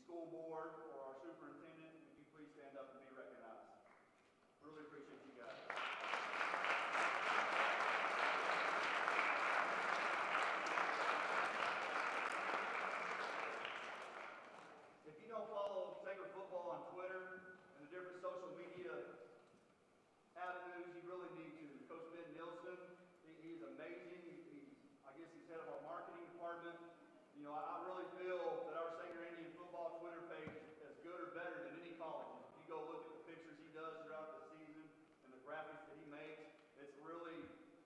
school board or our superintendent, would you please stand up and be recognized? Really appreciate you guys. If you don't follow Sanger Football on Twitter and the different social media avenues, you really need to. Coach Ben Nielsen, he's amazing. I guess he's head of our marketing department. You know, I really feel that our Sanger Indian football Twitter page is as good or better than any college. If you go look at the pictures he does throughout the season and the graphics that he makes, it's really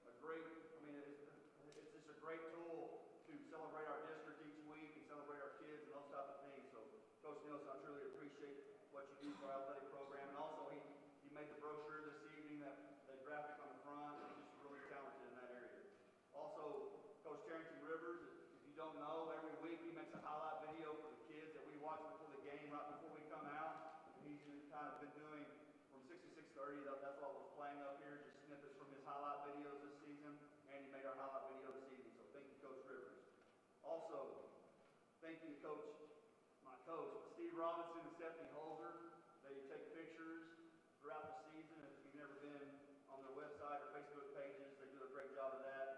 a great, it's just a great tool to celebrate our district each week and celebrate our kids and those type of things. So, Coach Nielsen, I truly appreciate what you do for our athletic program. And also, he made the brochure this evening, that graphic on the front. He's just really talented in that area. Also, Coach Charrington Rivers, if you don't know, every week he makes a highlight video for the kids that we watch before the game, right before we come out. And he's kind of been doing from 6 to 6:30. That's what was playing up here, just snippets from his highlight videos this season. And he made our highlight video this evening. So thank you, Coach Rivers. Also, thank you, my coach, Steve Robinson and Stephanie Holzer. They take pictures throughout the season. If you've never been on their website or Facebook pages, they do a great job of that,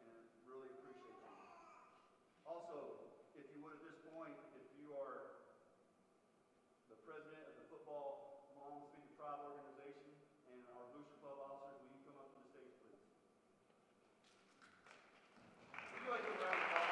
and really appreciate you. Also, if you would at this point, if you are the president of the Football Moms Feed the Tribe organization and our Booster Club officers, will you come up to the stage, please? Would you like to give a round of applause?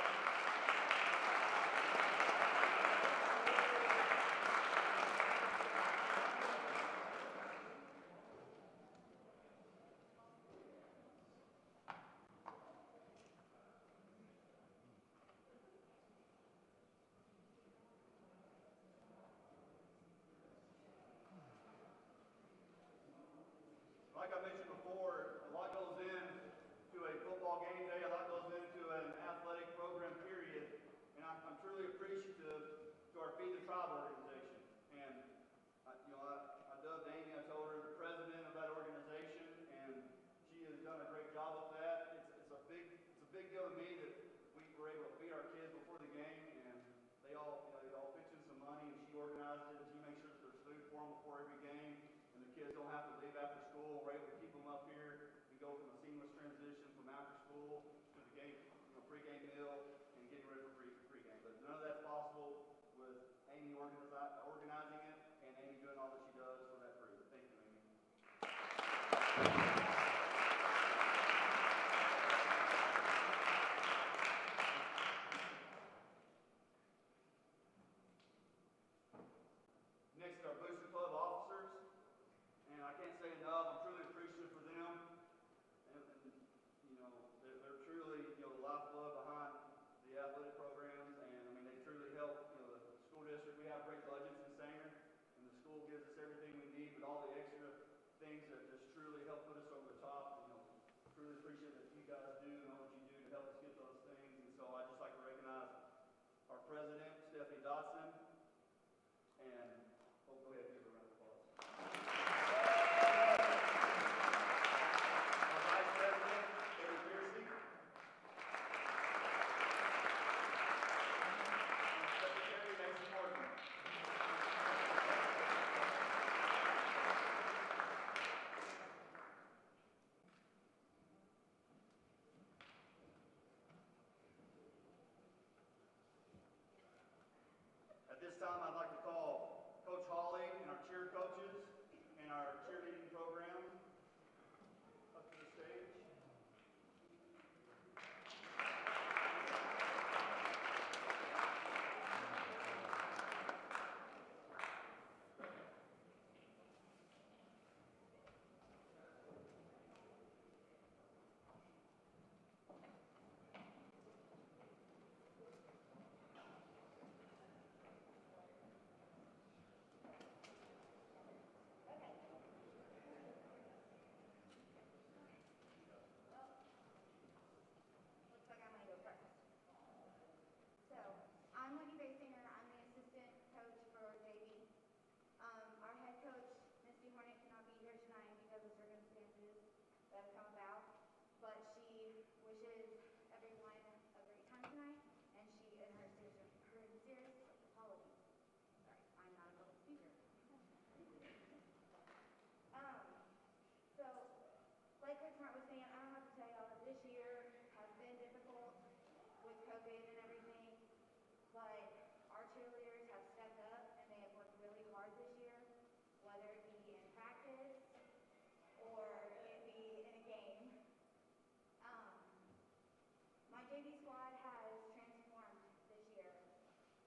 JV squad has transformed this year.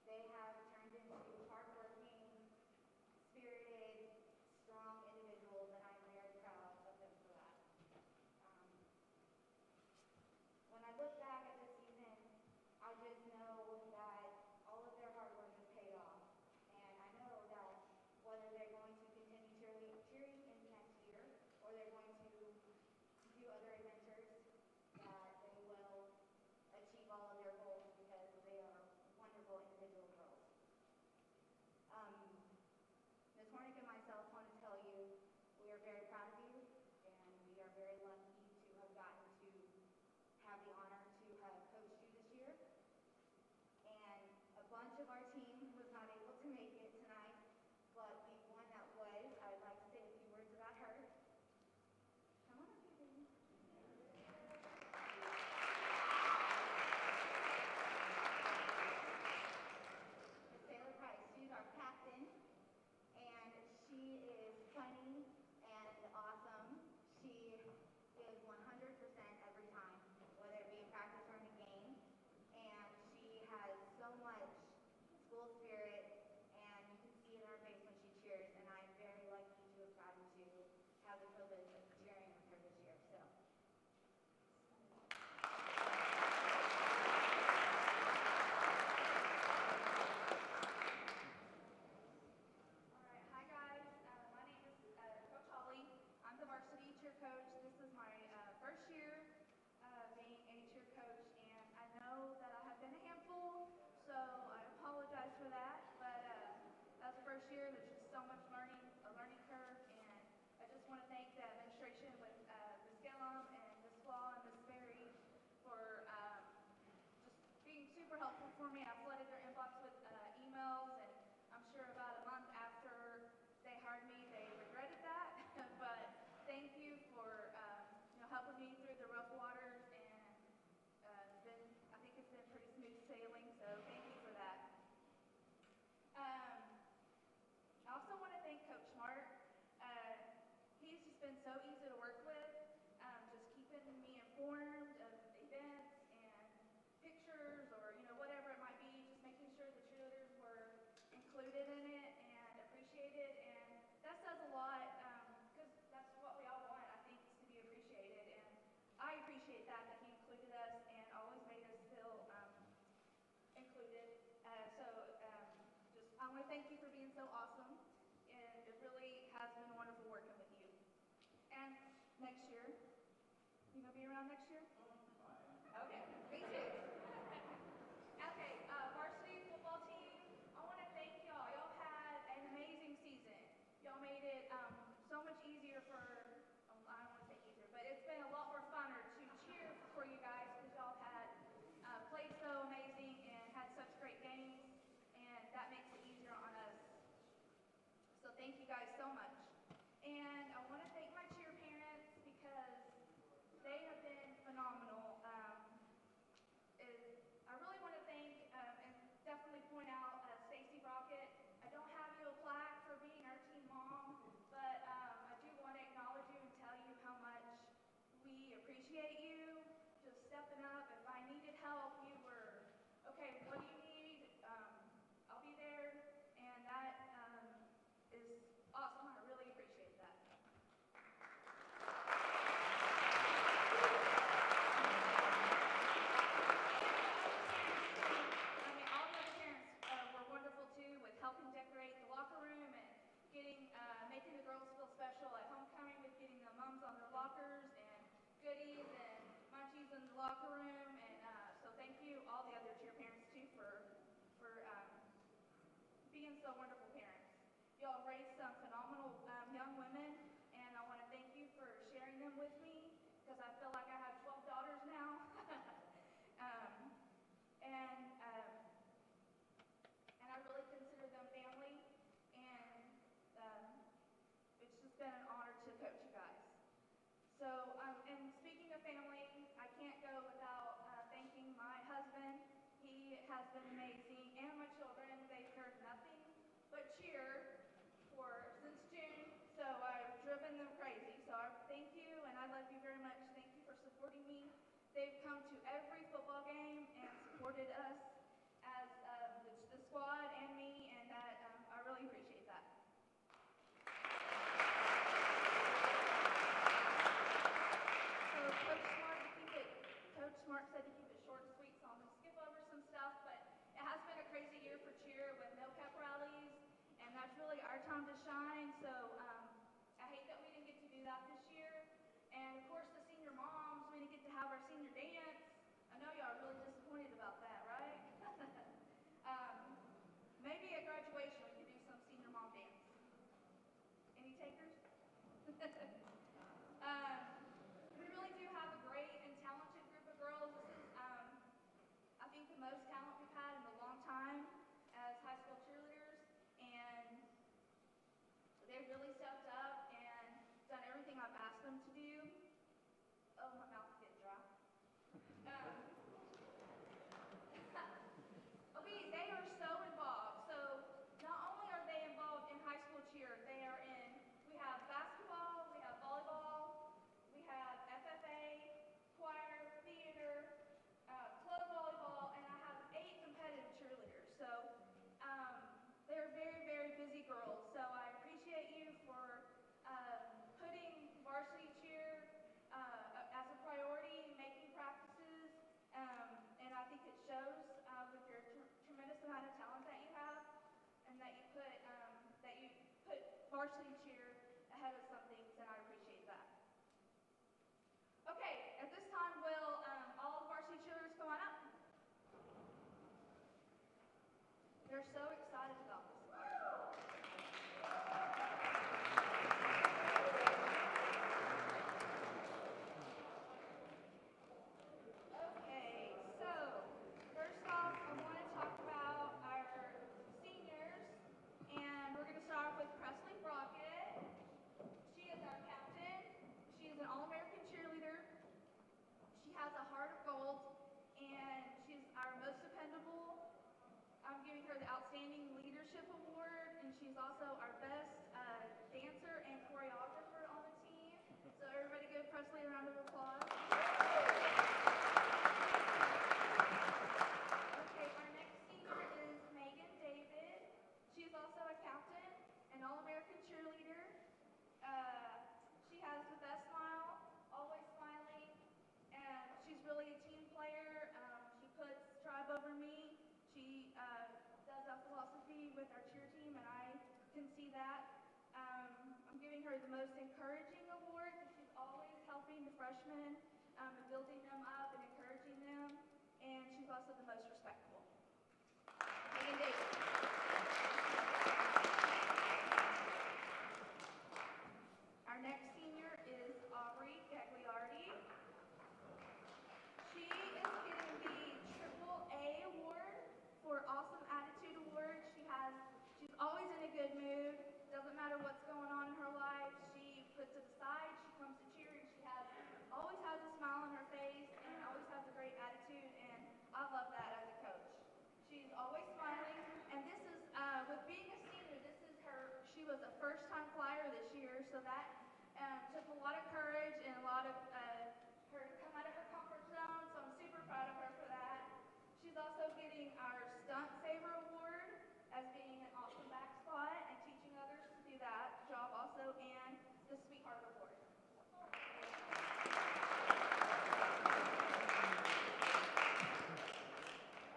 They have turned into hardworking, spirited, strong individuals, and I'm very proud of them for that. Um, when I look back at this season, I just know that all of their hard work has paid off. And I know that whether they're going to continue cheering in next year or they're going to do other adventures, that they will achieve all of their goals because they are wonderful individual girls. Ms. Hornick and myself want to tell you we are very proud of you, and we are very lucky to have gotten to have the honor to have coached you this year. And a bunch of our team was not able to make it tonight, but the one that was, I would like to say a few words about her. Come on up here, baby. Miss Taylor Price, she's our captain, and she is funny and awesome. She is 100% every time, whether it be in practice or in a game, and she has so much school spirit, and you can see it in her face when she cheers, and I'm very lucky to have gotten to have the privilege of cheering with her this year. So. Alright, hi guys. My name is Coach Holly. I'm the varsity cheer coach. This is my first year being a cheer coach, and I know that I have been a handful, so I apologize for that, but that's the first year. There's just so much learning, a learning curve, and I just want to thank the administration with Ms. Gillum and Ms. Flaw and Ms. Berry for just being super helpful for me. I flooded their inbox with emails, and I'm sure about a month after they hired me, they regretted that, but thank you for helping me through the rough waters, and I think it's been pretty smooth sailing, so thank you for that. I also want to thank Coach Smart. He's just been so easy to work with, just keeping me informed of events and pictures or whatever it might be, just making sure the cheerleaders were included in it and appreciated, and that says a lot because that's what we all want, I think, is to be appreciated, and I appreciate that he included us and always made us feel included. I want to thank you for being so awesome, and it really has been wonderful working with you. And next year, you gonna be around next year? Okay, me too. Okay, varsity football team, I want to thank y'all. Y'all had an amazing season. Y'all made it so much easier I don't want to say easier, but it's been a lot more funner to cheer for you guys because y'all had played so amazing and had such great games, and that makes it easier on us. So thank you guys so much. And I want to thank my cheer parents because they have been phenomenal. I really want to thank and definitely point out Stacy Rocket. I don't have you a plaque for being our team mom, but I do want to acknowledge you and tell you how much we appreciate you just stepping up. If I needed help, you were, okay, what do you need? I'll be there, and that is awesome. I really appreciate that. All the other parents were wonderful too with helping decorate the locker room and making the girls feel special at homecoming with getting the moms on their lockers and goodies and munchies in the locker room. And so thank you, all the other cheer parents too, for being so wonderful parents. Y'all raised some phenomenal young women, and I want to thank you for sharing them with me because I feel like I have 12 daughters now. And I really consider them family, and it's just been an honor to coach you guys. So, and speaking of family, I can't go without thanking my husband. He has been amazing, and my children. They've heard nothing but cheer since June, so I've driven them crazy. So thank you, and I love you very much. Thank you for supporting me. They've come to every football game. supported us as the squad and me, and that I really appreciate that. So Coach Smart said to keep it short and sweet, so I'm going to skip over some stuff, but it has been a crazy year for cheer with no pep rallies, and that's really our time to shine, so I hate that we didn't get to do that this year. And of course the senior moms, we didn't get to have our senior dance. I know y'all are really disappointed about that, right? Maybe at graduation we could do some senior mom dance. Any takers? We really do have a great and talented group of girls. This is, I think, the most talent we've had in a long time as high school cheerleaders, and they've really stepped up and done everything I've asked them to do. Oh, my mouth is getting dry. Okay, they are so involved. So not only are they involved in high school cheer, we have basketball, we have volleyball, we have FFA, choir, theater, club volleyball, and I have 8 competitive cheerleaders. So they're very, very busy girls. So I appreciate you for putting varsity cheer as a priority, making practices, and I think it shows with your tremendous amount of talent that you have, and that you put varsity cheer ahead of some things, and I appreciate that. Okay, at this time, will all the varsity cheerleaders come on up? They're so excited about this. Okay, so first off, I want to talk about our seniors, and we're going to start off with Presley Brockett. She is our captain. She is an All-American cheerleader. She has a heart of gold, and she's our most dependable. I'm giving her the Outstanding Leadership Award, and she's also our best dancer and choreographer on the team. So everybody give Presley a round of applause. Okay, our next senior is Megan David. She is also a captain, an All-American cheerleader. She has the best smile, always smiling, and she's really a team player. She puts tribe over me. She does that philosophy with our cheer team, and I can see that. I'm giving her the most encouraging award, because she's always helping the freshmen and building them up and encouraging them, and she's also the most respectful. Megan Davis. Our next senior is Aubrey Gagliardi. She is getting the AAA award for Awesome Attitude Award. She's always in a good mood. Doesn't matter what's going on in her life. She puts it aside. She comes to cheer, and she always has a smile on her face and always has a great attitude, and I love that as a coach. She's always smiling, and this is, with being a senior, she was a first-time flyer this year, so that took a lot of courage and a lot of her to come out of her comfort zone, so I'm super proud of her for that. She's also getting our Stunt Saver Award as being an awesome back squat and teaching others to do that job also, and the Sweetheart Award.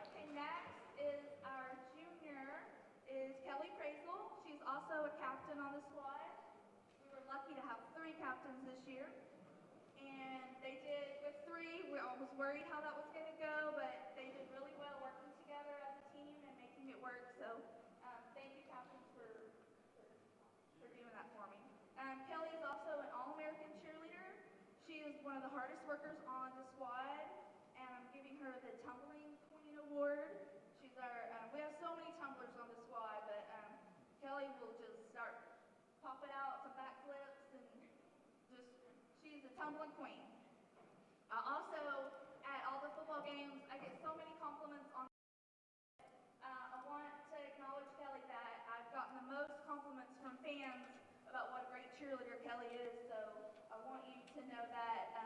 Okay, next is our junior, is Kelly Praisel. She's also a captain on the squad. We were lucky to have 3 captains this year, and they did, with 3, we all was worried how that was going to go, but they did really well working together as a team and making it work, so thank you, captains, for doing that for me. Kelly is also an All-American cheerleader. She is one of the hardest workers on the squad, and I'm giving her the Tumbling Queen Award. She's we have so many tumblers on the squad, but Kelly will just start popping out some backflips, and she's a tumbling queen. Also, at all the football games, I get so many compliments on. I want to acknowledge Kelly that I've gotten the most compliments from fans about what a great cheerleader Kelly is, so I want you to know that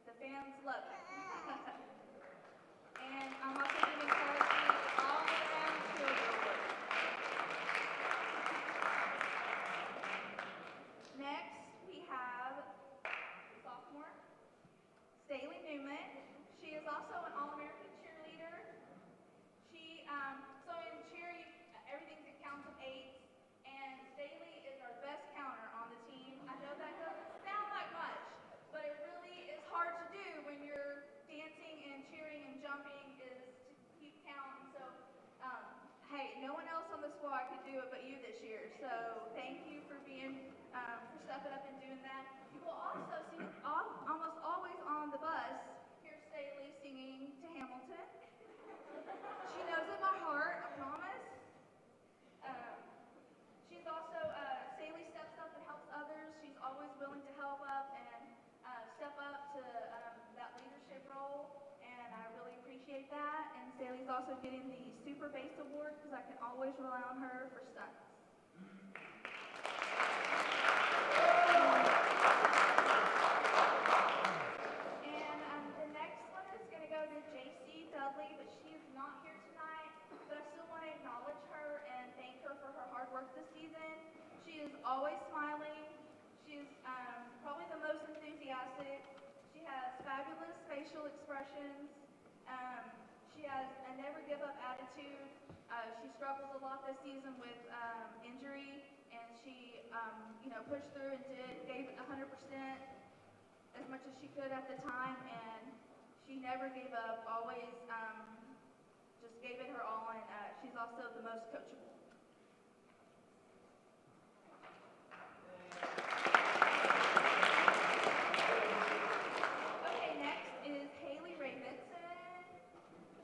the fans love her. And I'm also giving is also an All-American cheerleader. So in cheer, everything's in counts of eights, and Staley is our best counter on the team. I know that doesn't sound like much, but it really is hard to do when you're dancing and cheering and jumping is to keep count. So, hey, no one else on the squad could do it but you this year. So thank you for for stepping up and doing that. You will also see almost always on the bus hear Staley singing to Hamilton. She knows it by heart, I promise. She's also, Staley steps up and helps others. She's always willing to help up and step up to that leadership role, and I really appreciate that. And Staley's also getting the Super Bass Award because I can always rely on her for stunts. And the next one is going to go to JC Dudley, but she is not here tonight. But I still want to acknowledge her and thank her for her hard work this season. She is always smiling. She's probably the most enthusiastic. She has fabulous facial expressions. She has a never give up attitude. She struggled a lot this season with injury, and she pushed through and gave it 100% as much as she could at the time, and she never gave up, always just gave it her all, and she's also the most coachable. Okay, next is Haley Raymondson.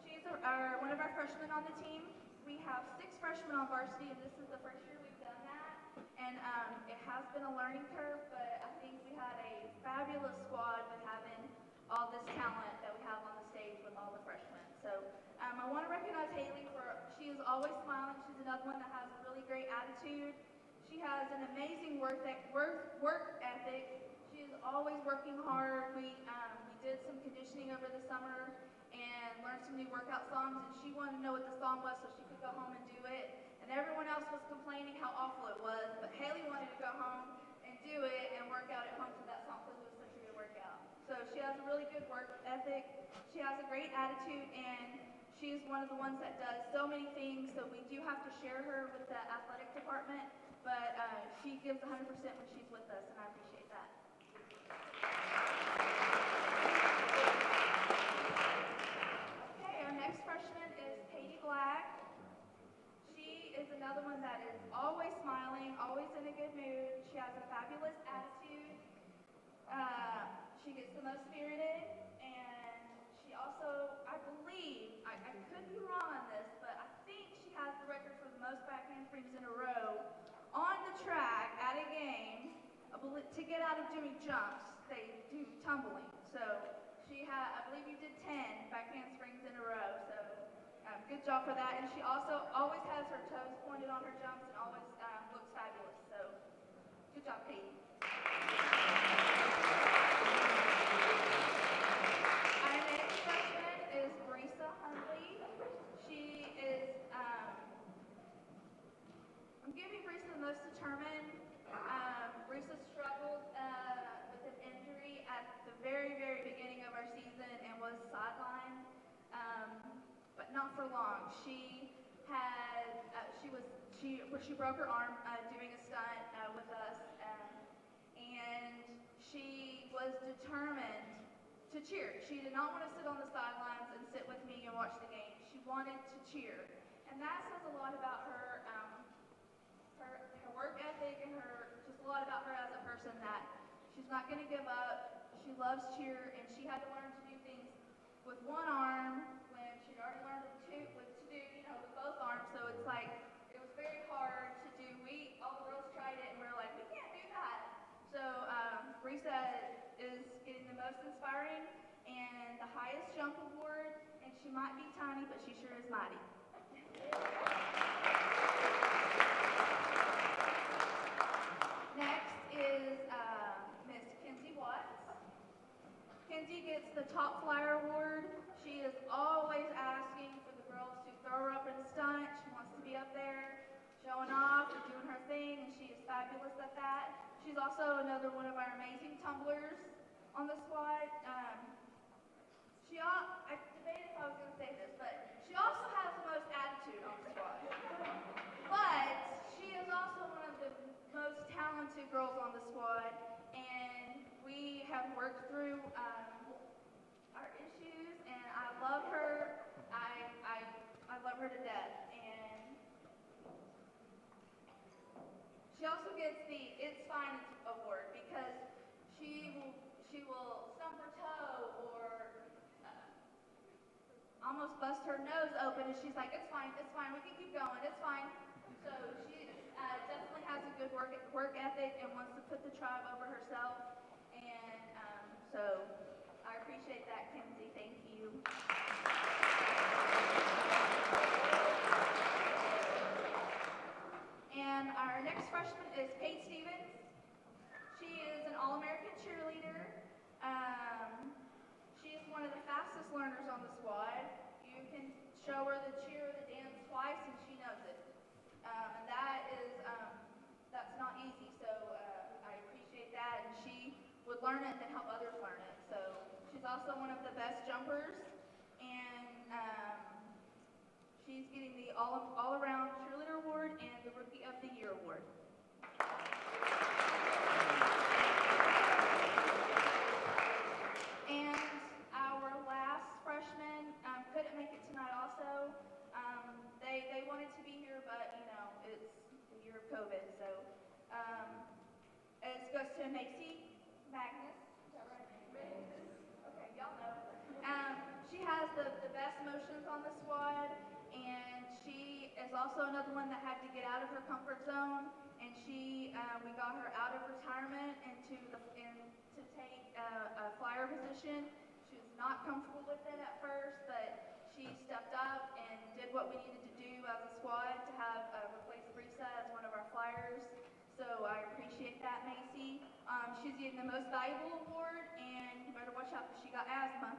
She's one of our freshmen on the team. We have 6 freshmen on varsity, and this is the first year we've done that. And it has been a learning curve, but I think we had a fabulous squad with having all this talent that we have on the stage with all the freshmen. So I want to recognize Haley she is always smiling. She's another one that has a really great attitude. She has an amazing work ethic. She is always working hard. We did some conditioning over the summer and learned some new workout songs, and she wanted to know what the song was so she could go home and do it. And everyone else was complaining how awful it was, but Haley wanted to go home and do it and work out at home to that song because it was such a good workout. So she has a really good work ethic. She has a great attitude, and she's one of the ones that does so many things, so we do have to share her with the athletic department, but she gives 100% when she's with us, and I appreciate that. Okay, our next freshman is Katie Black. She is another one that is always smiling, always in a good mood. She has a fabulous attitude. She gets the most spirited, and she also, I believe, I could be wrong on this, but I think she has the record for the most back handsprings in a row on the track at a game. To get out of doing jumps, they do tumbling. So I believe you did 10 back handsprings in a row. So good job for that. And she also always has her toes pointed on her jumps and always looks fabulous. So good job, Katie. Our next freshman is Brisa Hundley. She is, I'm giving Brisa the most determined. Brisa struggled with an injury at the very, very beginning of our season and was sidelined, but not for long. She broke her arm doing a stunt with us, and she was determined to cheer. She did not want to sit on the sidelines and sit with me and watch the game. She wanted to cheer, and that says a lot about her, her work ethic, and just a lot about her as a person, that she's not going to give up. She loves cheer, and she had to learn to do things with one arm when she'd already learned to do with both arms. So it's like it was very hard to do. All the girls tried it, and we were like, we can't do that. So Brisa is getting the most inspiring and the highest jump award, and she might be tiny, but she sure is mighty. Next is Miss Kinsey Watts. Kinsey gets the Top Flyer Award. She is always asking for the girls to throw her up in a stunt. She wants to be up there showing off and doing her thing, and she is fabulous at that. She's also another one of our amazing tumblers on the squad. I girls on the squad, and we have worked through our issues, and I love her. I love her to death, and she also gets the "It's Fine" award because she will stump her toe or almost bust her nose open, and she's like, it's fine, we can keep going, it's fine. So she definitely has a good work ethic and wants to put the tribe over herself, and so I appreciate that, Kenzie. Thank you. And our next freshman is Kate Stevens. She is an All-American cheerleader. She is one of the fastest learners on the squad. You can show her the cheer or the dance twice and she knows it. And that's not easy, so I appreciate that. And she would learn it and then help others learn it. So she's also one of the best jumpers, and she's getting the all-around cheerleader award and the Rookie of the Year award. And our last freshman couldn't make it tonight also. They wanted to be here, but you know, it's the year of COVID, so it goes to Macy Magnus. Is that right? Okay, y'all know. She has the best motions on the squad, and she is also another one that had to get out of her comfort zone, and we got her out of retirement and to take a flyer position. She was not comfortable with it at first, but she stepped up and did what we needed to do as a squad to have replace Brisa as one of our flyers. So I appreciate that, Macy. She's getting the Most Valuable award, and you better watch out because she got asthma.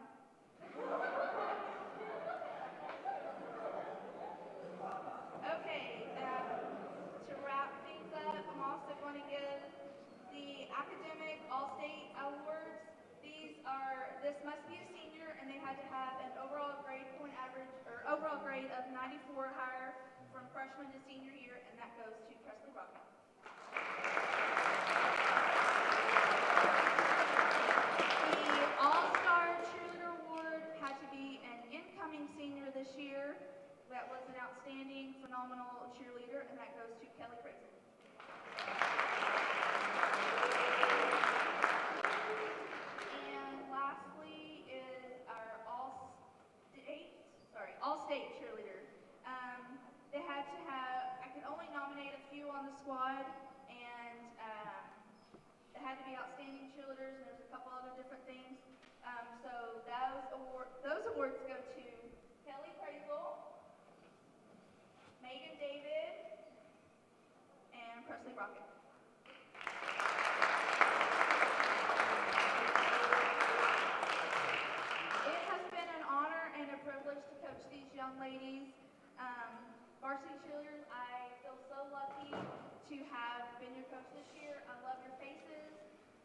Okay, to wrap things up, I'm also going to give the academic all-state awards. This must be a senior, and they had to have an overall grade point average, or overall grade of 94 or higher from freshman to senior year, and that goes to Presley Rocket. The All-Star Cheerleader Award had to be an incoming senior this year that was an outstanding, phenomenal cheerleader, and that goes to Kelly Crazy. And lastly is our all-state cheerleader. They had to have, I could only nominate a few on the squad, and they had to be outstanding cheerleaders, and there's a couple other different things. So those awards go to Kelly Prazel, Megan David, and Presley Rocket. It has been an honor and a privilege to coach these young ladies. Varsity cheerleaders, I feel so lucky to have been your coach this year. I love your faces.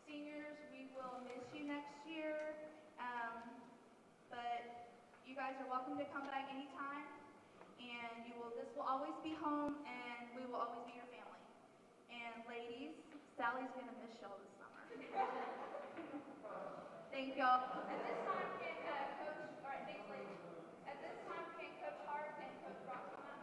Seniors, we will miss you next year. But you guys are welcome to come back anytime. And this will always be home, and we will always be your family. And ladies, Sally's going to miss y'all this summer. Thank y'all. At this time, can Coach, all right, thanks ladies. At this time, can Coach Hart and Coach Brock come out?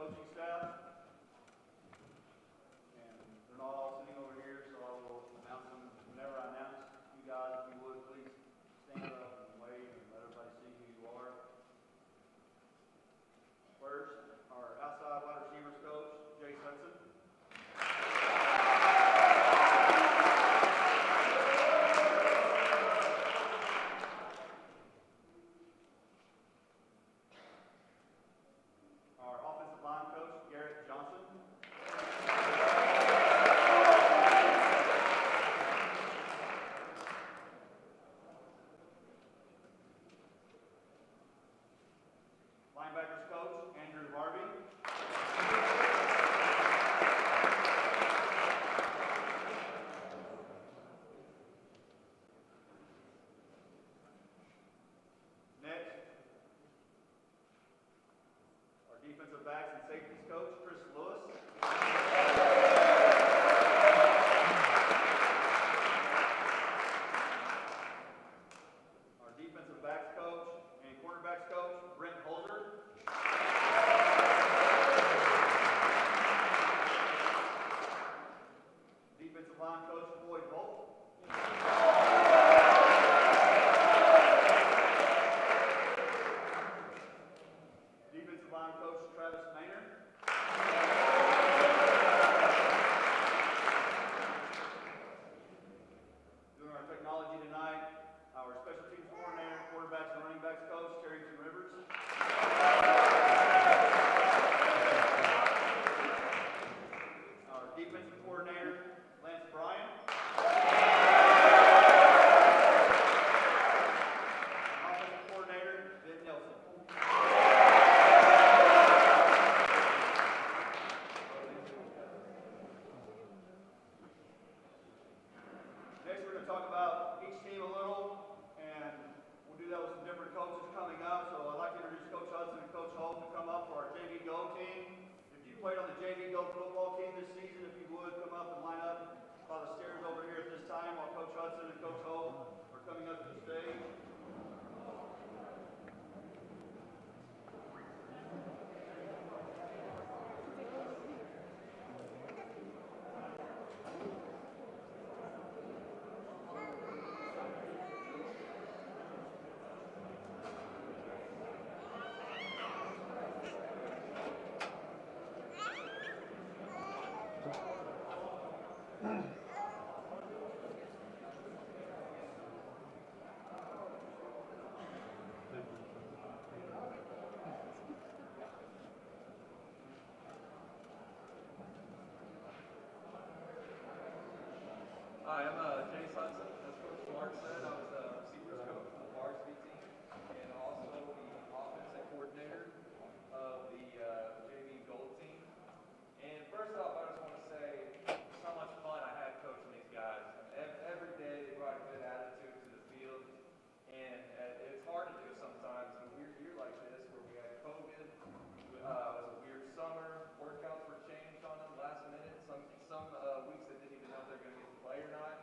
coaching staff. And they're not all sitting over here, so I will announce them whenever I announce you guys. If you would, please stand up and wave and let everybody see who you are. First, our outside wide receivers coach, Jace Hudson. Our offensive line coach, Garrett Johnson. Linebackers coach, Andrew Harvey. Next, our defensive backs and safeties coach, Chris Lewis. Our defensive backs coach and cornerbacks coach, Brent Holzer. Defensive line coach, Floyd Holt. Defensive line coach, Travis Maynard. Doing our technology tonight, our special teams coordinator, quarterbacks and running backs coach, Terrington Rivers. Our defensive coordinator, Lance Bryan. Offensive coordinator, Ben Nelson. Next, we're going to talk about each team a little, and we'll do that with some different coaches coming up. So I'd like to introduce Coach Hudson and Coach Holt to come up for our JV Go team. If you played on the JV Go football team this season, if you would, come up and line up by the stairs over here at this time while Coach Hudson and Coach Holt are coming up to the stage. Hi, I'm Jace Hudson. As Coach Mark said, I was the receivers coach for the varsity team and also the offensive coordinator of the JV Gold team. And first off, I just want to say just how much fun I had coaching these guys. Every day they brought a good attitude to the field, and it's hard to do sometimes in a weird year like this where we had COVID. It was a weird summer. Workouts were changed on them last minute. Some weeks they didn't even know if they're going to get to play or not.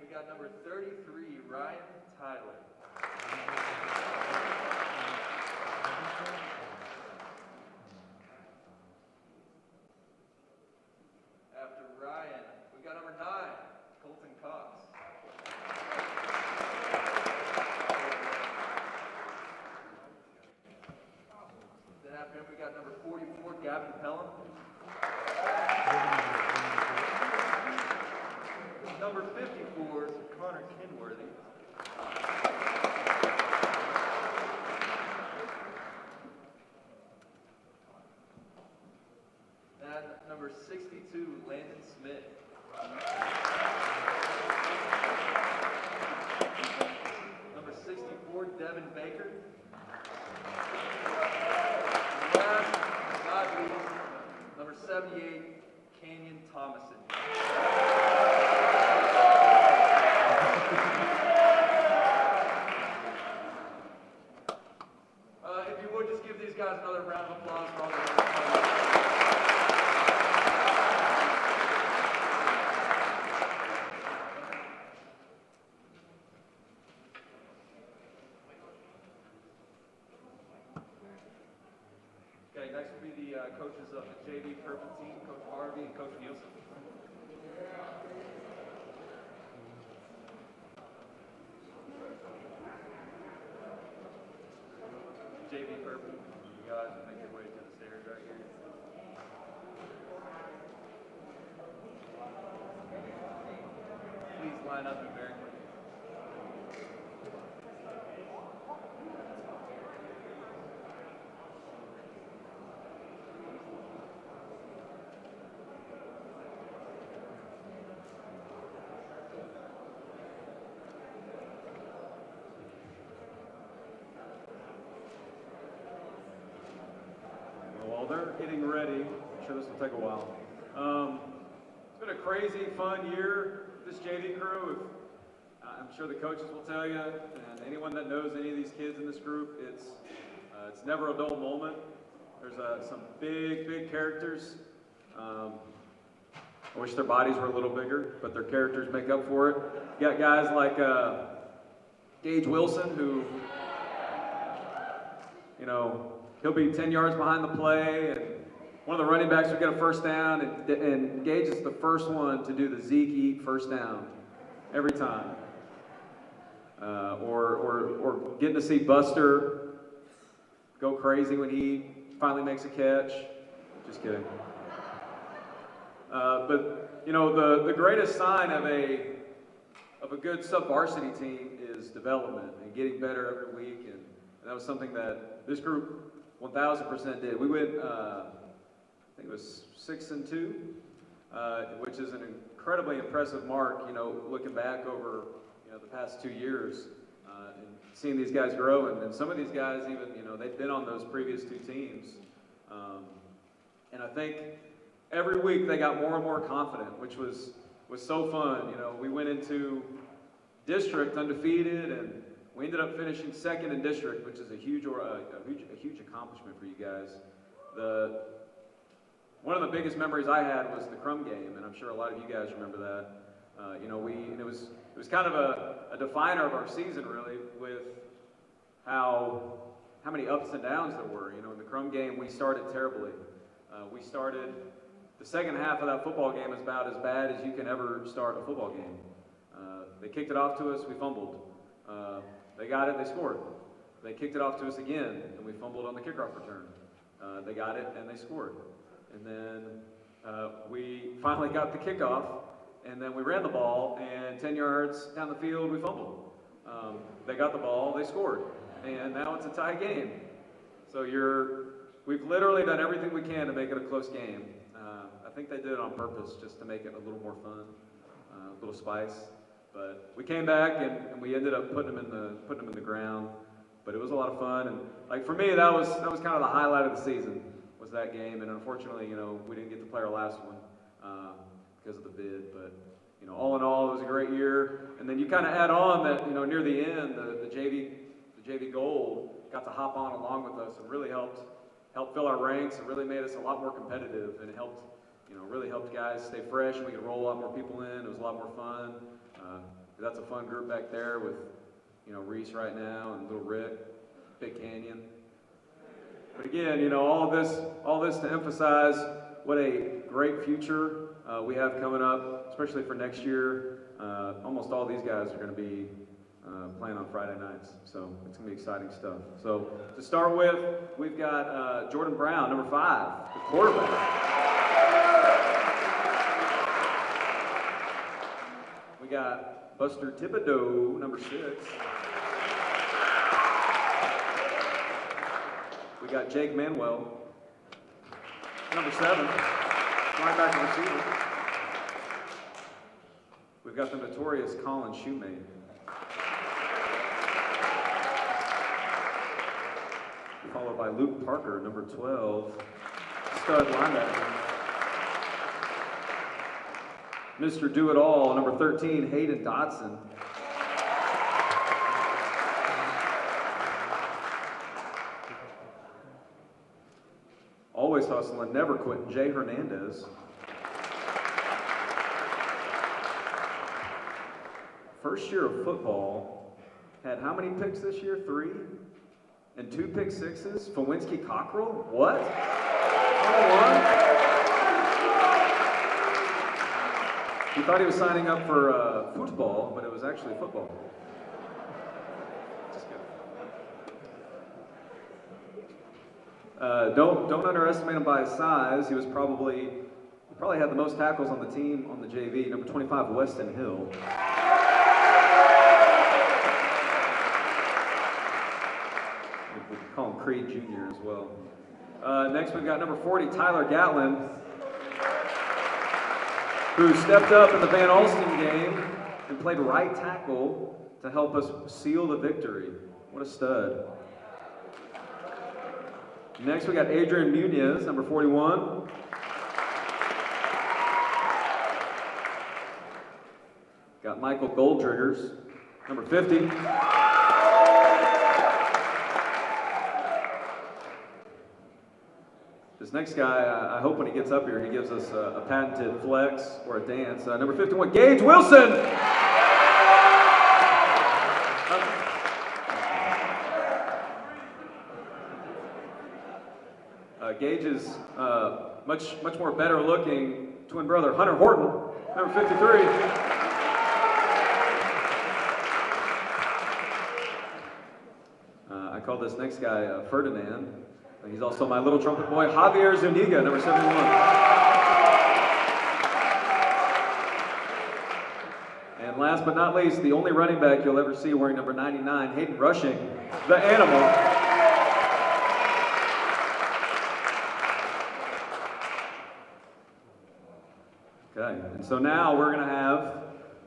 we got number 33, Ryan Tyler. After Ryan, we got number 9, Colton Cox. Then after him, we got number 44, Gavin Pelham. Number 54, Connor Kenworthy. And number 62, Landon Smith. Number 64, Devin Baker. Last but not least, number 78, Canyon Thomason. If you would, just give these guys another round of applause for all their work. Okay, next will be the coaches of the JV Purple team, Coach Harvey and Coach Nielsen. JV Purple, you guys make your way to the stairs right here. Please line up numerically. While they're getting ready, I'm sure this will take a while. It's been a crazy, fun year, this JV crew. I'm sure the coaches will tell you, and anyone that knows any of these kids in this group, it's never a dull moment. There's some big characters. I wish their bodies were a little bigger, but their characters make up for it. You got guys like Gage Wilson, who, you know, he'll be 10 yards behind the play, and one of the running backs will get a first down, and Gage is the first one to do the Zeke eat first down every time. Or getting to see Buster go crazy when he finally makes a catch. Just kidding. But you know, the greatest sign of a good sub-varsity team is development and getting better every week, and that was something that this group 1000% did. We went, I think it was 6-2, which is an incredibly impressive mark. You know, looking back over the past 2 years and seeing these guys grow, and some of these guys even they've been on those previous 2 teams, and I think every week they got more and more confident, which was so fun. You know, we went into district undefeated, and we ended up finishing 2nd in district, which is a huge accomplishment for you guys. One of the biggest memories I had was the Crum game, and I'm sure a lot of you guys remember that. It was kind of a definer of our season, really, with how many ups and downs there were. You know, in the Crum game, we started terribly. The second half of that football game is about as bad as you can ever start a football game. They kicked it off to us, we fumbled. They got it, they scored. They kicked it off to us again, and we fumbled on the kickoff return. They got it, and they scored. And then we finally got the kickoff, and then we ran the ball, and 10 yards down the field, we fumbled. They got the ball, they scored. And now it's a tie game. So we've literally done everything we can to make it a close game. I think they did it on purpose, just to make it a little more fun, a little spice. But we came back and we ended up putting them in the ground. But it was a lot of fun, and like for me, that was kind of the highlight of the season, was that game. And unfortunately, we didn't get to play our last one because of the bid. But all in all, it was a great year. And then you kind of add on that near the end, the JV Gold got to hop on along with us and really helped fill our ranks and really made us a lot more competitive, and it really helped guys stay fresh, and we could roll a lot more people in. It was a lot more fun. That's a fun group back there with, Reese right now and little Rick, Big Canyon. But again, all this to emphasize what a great future we have coming up, especially for next year. Almost all these guys are going to be playing on Friday nights, so it's going to be exciting stuff. So to start with, we've got Jordan Brown, number 5, the quarterback. We got Buster Thibodeau, number 6. We got Jake Manuel, number 7, linebacker receiver. We've got the notorious Colin Shoemate. Followed by Luke Parker, number 12, stud linebacker. Mr. Do-It-All, number 13, Hayden Dotson. Always hustling, never quitting, Jay Hernandez. First year of football, had how many picks this year? 3? And 2 pick sixes? Fawinski Cockrell? What? He thought he was signing up for football, but it was actually football. Just kidding. Don't underestimate him by his size. He probably had the most tackles on the team on the JV. Number 25, Weston Hill. We can call him Creed Jr. as well. Next, we've got number 40, Tyler Gatlin, who stepped up in the Van Alstyne game and played right tackle to help us seal the victory. What a stud. Next, we got Adrian Muniz, number 41. Got Michael Goldriggers, number 50. This next guy, I hope when he gets up here, he gives us a patented flex or a dance. Number 51, Gage Wilson! Gage's much more better looking twin brother, Hunter Horton, number 53. I call this next guy Ferdinand. He's also my little trumpet boy, Javier Zuniga, number 71. And last but not least, the only running back you'll ever see wearing number 99, Hayden Rushing, the animal. Okay, and so now we're going to have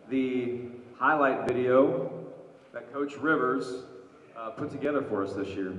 the highlight video that Coach Rivers put together for us this year.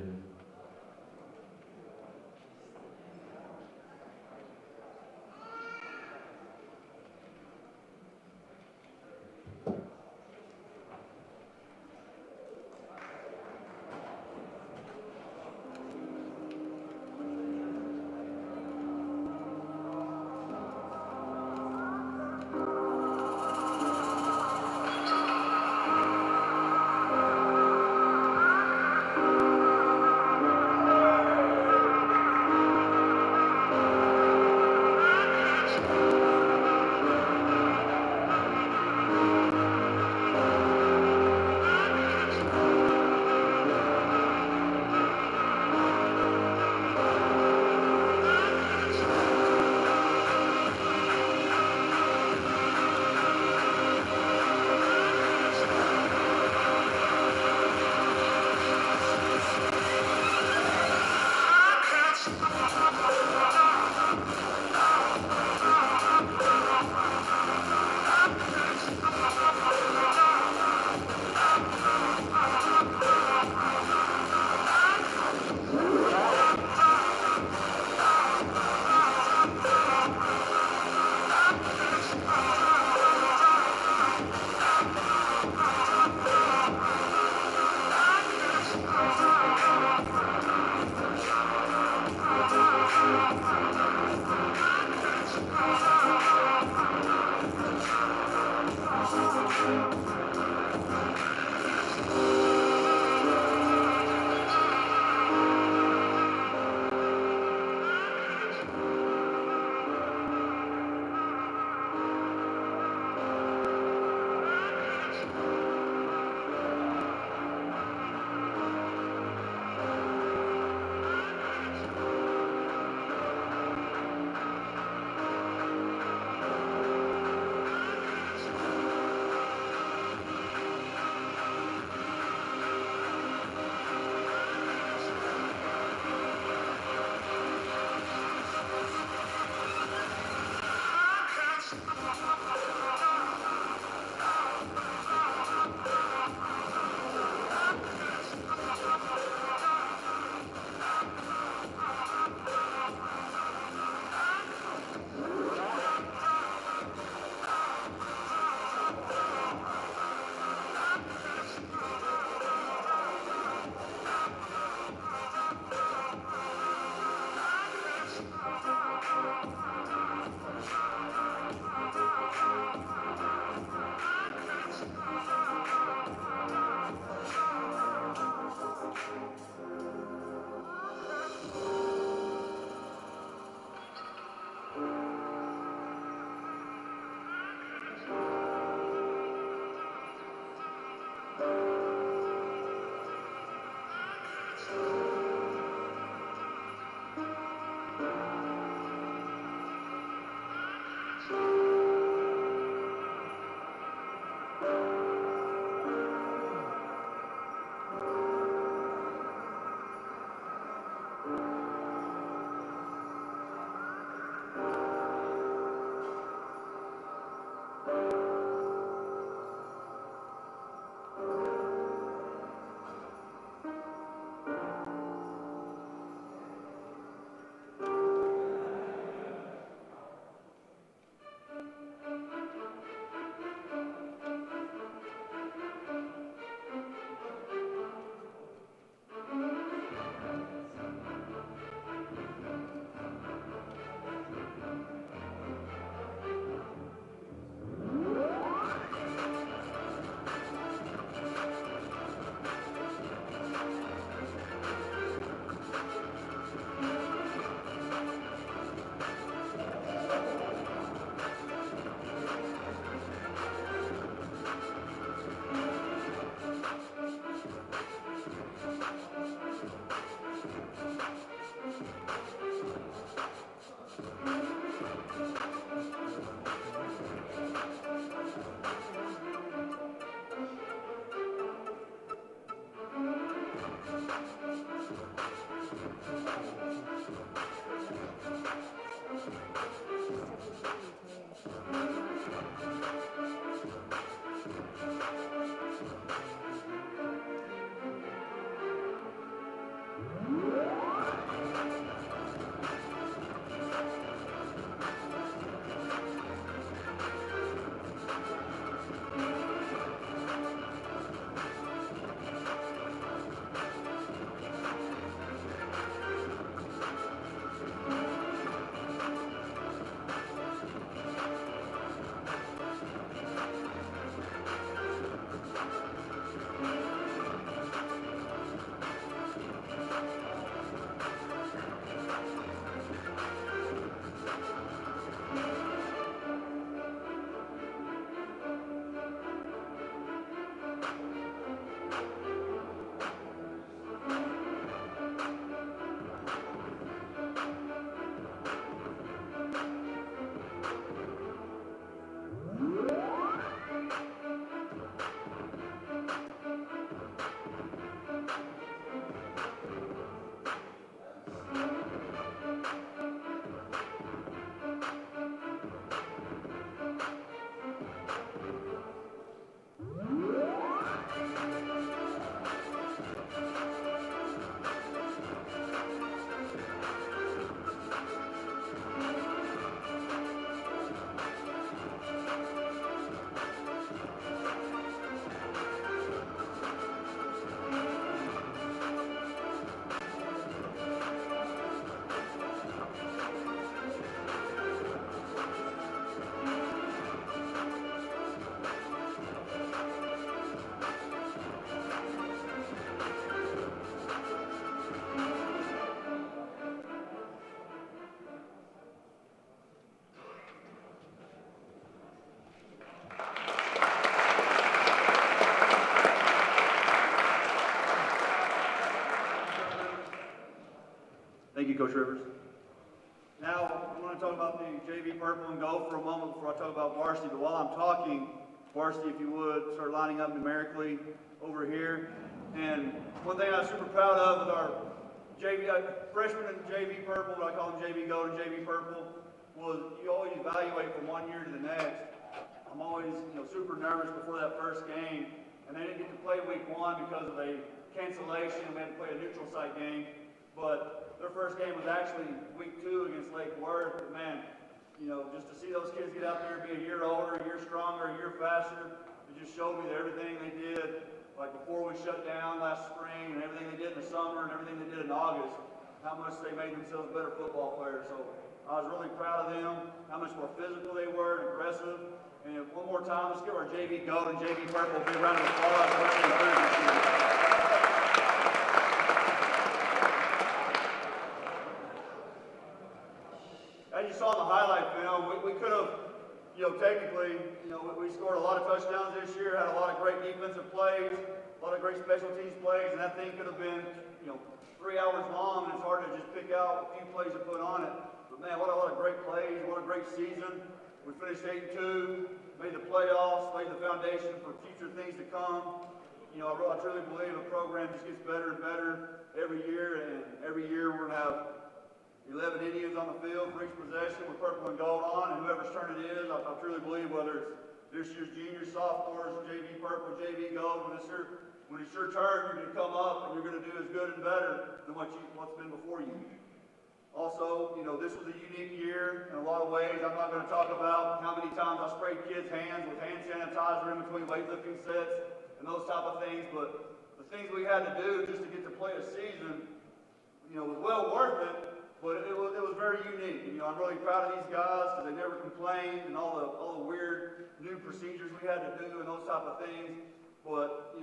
Coach Rivers. Now, I want to talk about the JV Purple and Gold for a moment before I talk about varsity. But while I'm talking, varsity, if you would, start lining up numerically over here. And one thing I'm super proud of with our JV, freshman and JV Purple, but I call them JV Gold and JV Purple, was you always evaluate from one year to the next. I'm always, super nervous before that first game. And they didn't get to play week one because of a cancellation. We had to play a neutral site game. But their first game was actually week 2 against Lake Worth. But man, just to see those kids get out there, be a year older, a year stronger, a year faster, it just showed me that everything they did, like before we shut down last spring, and everything they did in the summer, and everything they did in August, how much they made themselves better football players. So I was really proud of them, how much more physical they were and aggressive. And one more time, let's give our JV Gold and JV Purple a big round of applause for what they did this year. As you saw in the highlight film, we could have, technically, we scored a lot of touchdowns this year, had a lot of great defensive plays, a lot of great special teams plays, and that thing could have been, 3 hours long, and it's hard to just pick out a few plays to put on it. But man, what a lot of great plays, what a great season. We finished 8-2, made the playoffs, laid the foundation for future things to come. I truly believe the program just gets better and better every year, and every year we're going to have 11 Indians on the field for each possession with purple and gold on, and whoever's turn it is, I truly believe whether it's this year's juniors, sophomores, JV Purple, JV Gold, when it's your turn, you're going to come up and you're going to do as good and better than what's been before you. Also, this was a unique year in a lot of ways. I'm not going to talk about how many times I sprayed kids' hands with hand sanitizer in between weightlifting sets and those type of things, but the things we had to do just to get to play a season, was well worth it, but it was very unique. I'm really proud of these guys because they never complained and all the weird new procedures we had to do and those type of things. But,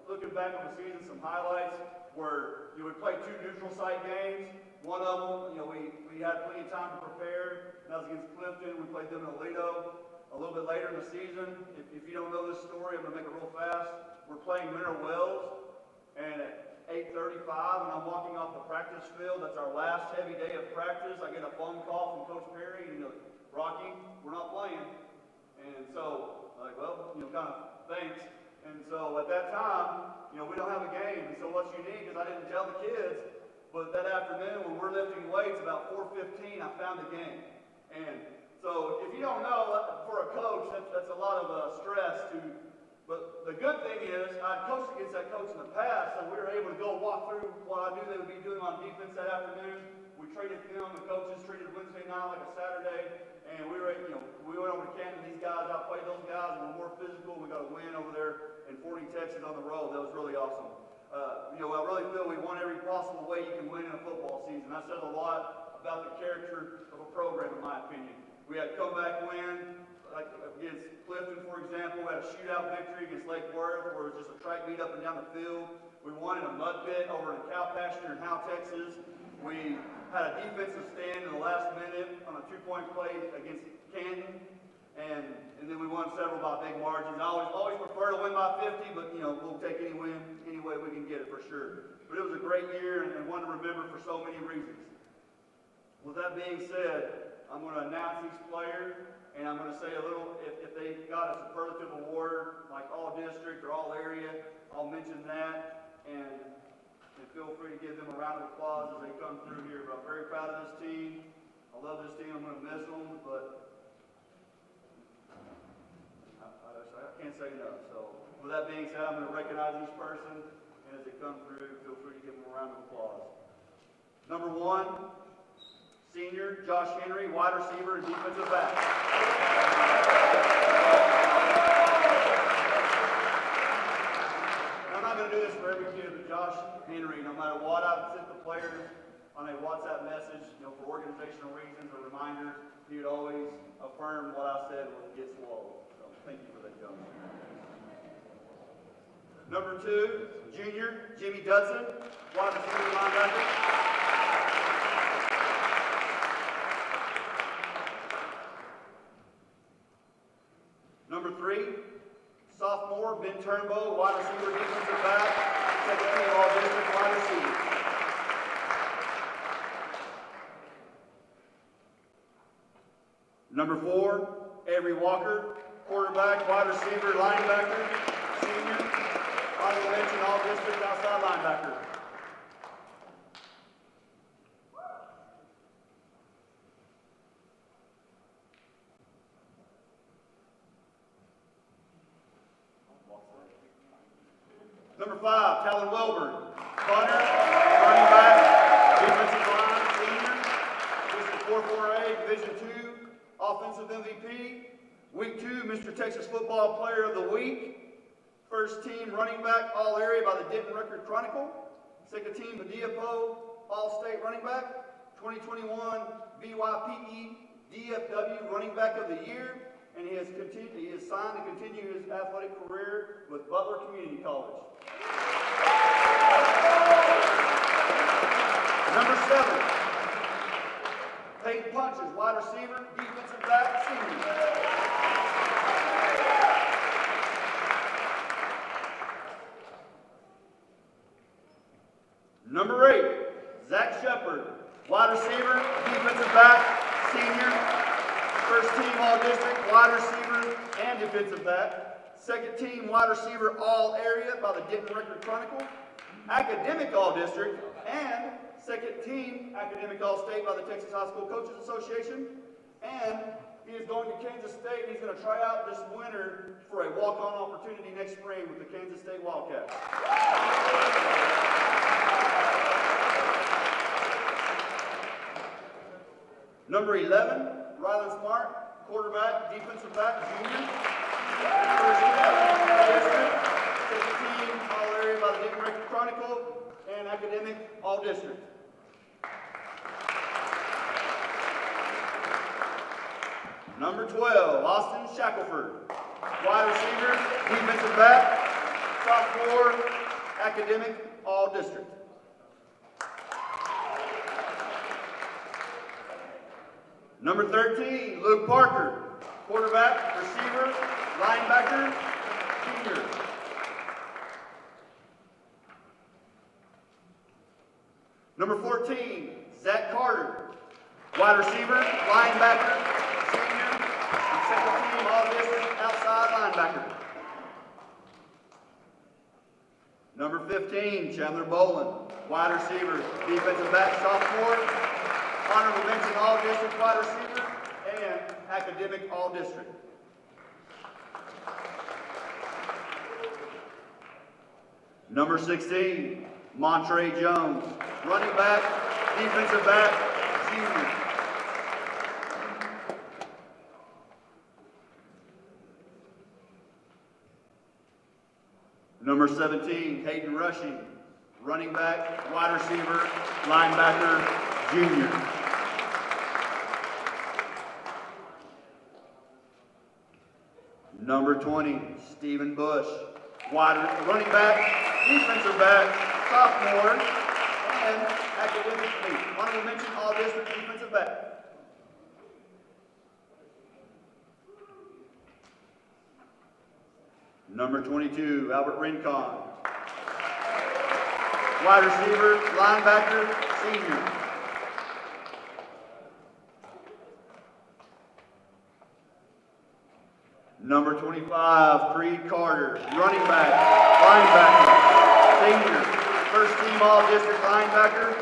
looking back on the season, some highlights were we played 2 neutral site games. One of them, we had plenty of time to prepare. That was against Clifton. We played them in Aledo. A little bit later in the season, if you don't know this story, I'm going to make it real fast. We're playing Mineral Wells, and at 8:35, and I'm walking off the practice field. That's our last heavy day of practice. I get a phone call from Coach Perry, and Rocky, we're not playing. And so, kind of thanks. And so at that time, we don't have a game. And so what's unique is I didn't tell the kids, but that afternoon when we're lifting weights, about 4:15, I found the game. And so if you don't know, for a coach, that's a lot of stress to. But the good thing is, I coached against that coach in the past, so we were able to go walk through what I knew they would be doing on defense that afternoon. We traded film, the coaches treated Wednesday night like a Saturday, and we went over to Canton. These guys outplayed those guys, and we're more physical. We got a win over there in 40 Texas on the road. That was really awesome. I really feel we won every possible way you can win in a football season. That says a lot about the character of a program, in my opinion. We had a comeback win, like against Clifton, for example. We had a shootout victory against Lake Worth, where it was just a track meet up and down the field. We won in a mud pit over in cow pasture in Howe, Texas. We had a defensive stand in the last minute on a 2-point play against Canton. And then we won several by big margins. I always prefer to win by 50, but we'll take any win any way we can get it for sure. But it was a great year and one to remember for so many reasons. With that being said, I'm going to announce each player, and I'm going to say a little, if they got a superlative award, like all district or all area, I'll mention that, and feel free to give them a round of applause as they come through here. But I'm very proud of this team. I love this team. I'm going to miss them, but I can't say enough. So with that being said, I'm going to recognize each person, and as they come through, feel free to give them a round of applause. Number 1, senior Josh Henry, wide receiver and defensive back. I'm not going to do this for every kid, but Josh Henry, no matter what I've sent the players on a WhatsApp message, for organizational reasons or reminders, he would always affirm what I said was get slow. So thank you for that, Josh. Number 2, junior Jimmy Dudson, wide receiver linebacker. Number 3, sophomore Ben Turnbow, wide receiver, defensive back, second team all district wide receiver. Number 4, Avery Walker, quarterback, wide receiver, linebacker, senior. Honorable mention, all district outside linebacker. Number 5, Talon Wilburn, punter, running back, defensive line, senior. District 4-4A, Division II, offensive MVP. Week 2, Mr. Texas Football Player of the Week. First team running back, all area by the Denton Record Chronicle. Second team, Badiapo, all-state running back. 2021 BYPE DFW running back of the year. And he has signed to continue his athletic career with Butler Community College. Number 7, Peyton Punches, wide receiver, defensive back, senior. Number 8, Zach Shepard, wide receiver, defensive back, senior. First team all-district, wide receiver, and defensive back. Second team wide receiver all-area by the Denton Record Chronicle. Academic all-district, and second team academic all-state by the Texas High School Coaches Association. And he is going to Kansas State, and he's going to try out this winter for a walk-on opportunity next spring with the Kansas State Wildcats. Number 11, Rylan Smart, quarterback, defensive back, junior. First team, district. Second team, all area by the Denton Record Chronicle, and academic, all district. Number 12, Austin Shackelford, wide receiver, defensive back, sophomore, academic, all district. Number 13, Luke Parker, quarterback, receiver, linebacker, senior. Number 14, Zach Carter, wide receiver, linebacker, senior, and second team all-district outside linebacker. Number 15, Chandler Boland, wide receiver, defensive back, sophomore. Honorable mention, all-district wide receiver, and academic all-district. Number 16, Montre Jones, running back, defensive back, junior. Number 17, Hayden Rushing, running back, wide receiver, linebacker, junior. Number 20, Stephen Bush, running back, defensive back, sophomore, and academic meet. Honorable mention, all district defensive back. Number 22, Albert Rincon, wide receiver, linebacker, senior. Number 25, Creed Carter, running back, linebacker, senior. First team all-district linebacker,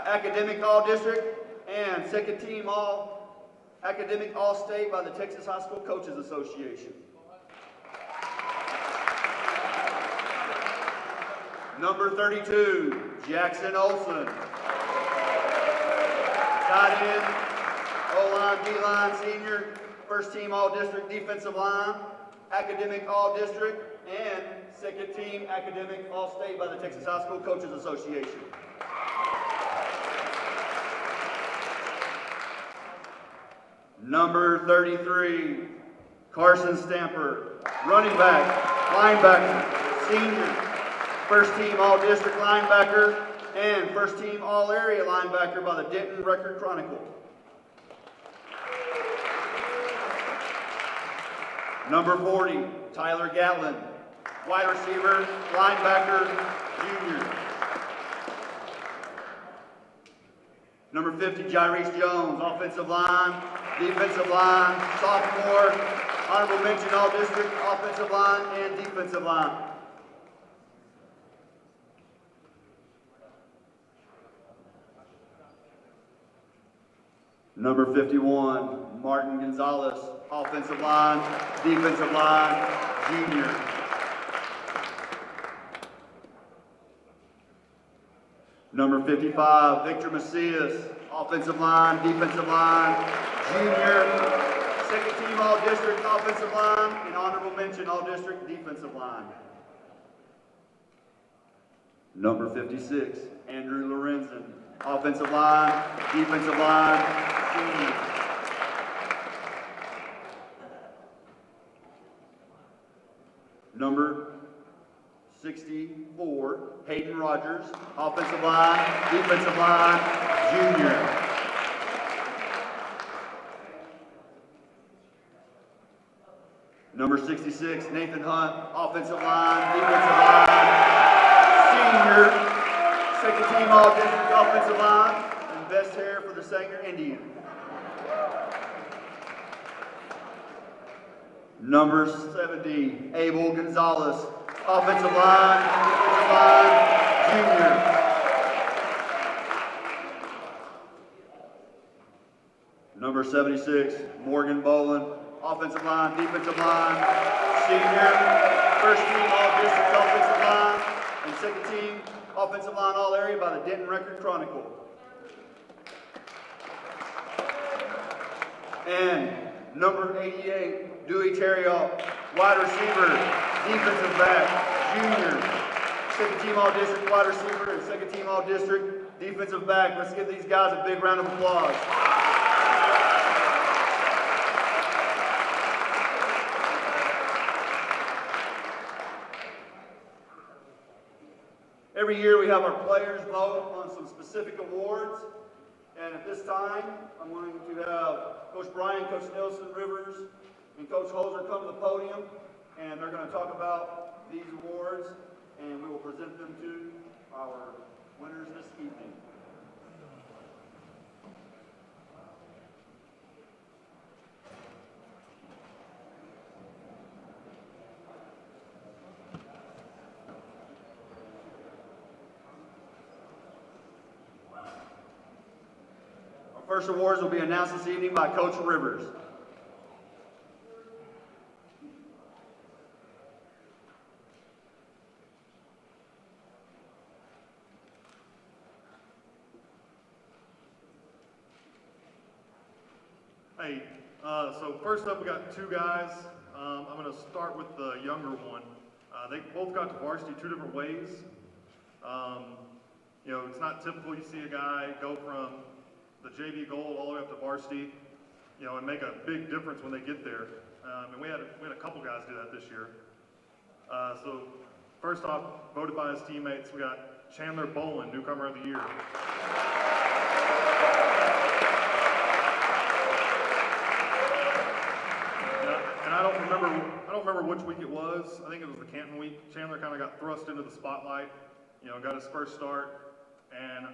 academic all-district, and second team all-academic all-state by the Texas High School Coaches Association. Number 32, Jackson Olson, tight end, O-line, D-line, senior. First team all-district defensive line, academic all-district, and second team academic all-state by the Texas High School Coaches Association. Number 33, Carson Stamper, running back, linebacker, senior. First team all-district linebacker, and first team all-area linebacker by the Denton Record Chronicle. Number 40, Tyler Gatlin, wide receiver, linebacker, junior. Number 50, Jairese Jones, offensive line, defensive line, sophomore, honorable mention all district, offensive line and defensive line. Number 51, Martin Gonzalez, offensive line, defensive line, junior. Number 55, Victor Macias, offensive line, defensive line, junior. Second team all-district offensive line and honorable mention all-district defensive line. Number 56, Andrew Lorenzen, offensive line, defensive line, senior. Number 64, Hayden Rogers, offensive line, defensive line, junior. Number 66, Nathan Hunt, offensive line, defensive line, senior. Second team all-district offensive line, and best hair for the Sanger Indian. Number 70, Abel Gonzalez, offensive line, defensive line, junior. Number 76, Morgan Boland, offensive line, defensive line, senior. First team all-district offensive line, and second team offensive line all-area by the Denton Record Chronicle. And number 88, Dewey Terriot, wide receiver, defensive back, junior. Second team all-district wide receiver and second team all-district defensive back. Let's give these guys a big round of applause. Every year we have our players vote on some specific awards, and at this time, I'm going to have Coach Bryan, Coach Nelson, Rivers, and Coach Holzer come to the podium, and they're going to talk about these awards, and we will present them to our winners this evening. First awards will be announced this evening by Coach Rivers. Hey, so first up we got two guys. I'm going to start with the younger one. They both got to varsity two different ways. You know, it's not typical you see a guy go from the JV gold all the way up to varsity, you know, and make a big difference when they get there. And we had a couple guys do that this year. So first off, voted by his teammates, we got Chandler Boland, newcomer of the year. And I don't remember which week it was. I think it was the Canton week. Chandler kind of got thrust into the spotlight, you know, got his first start, and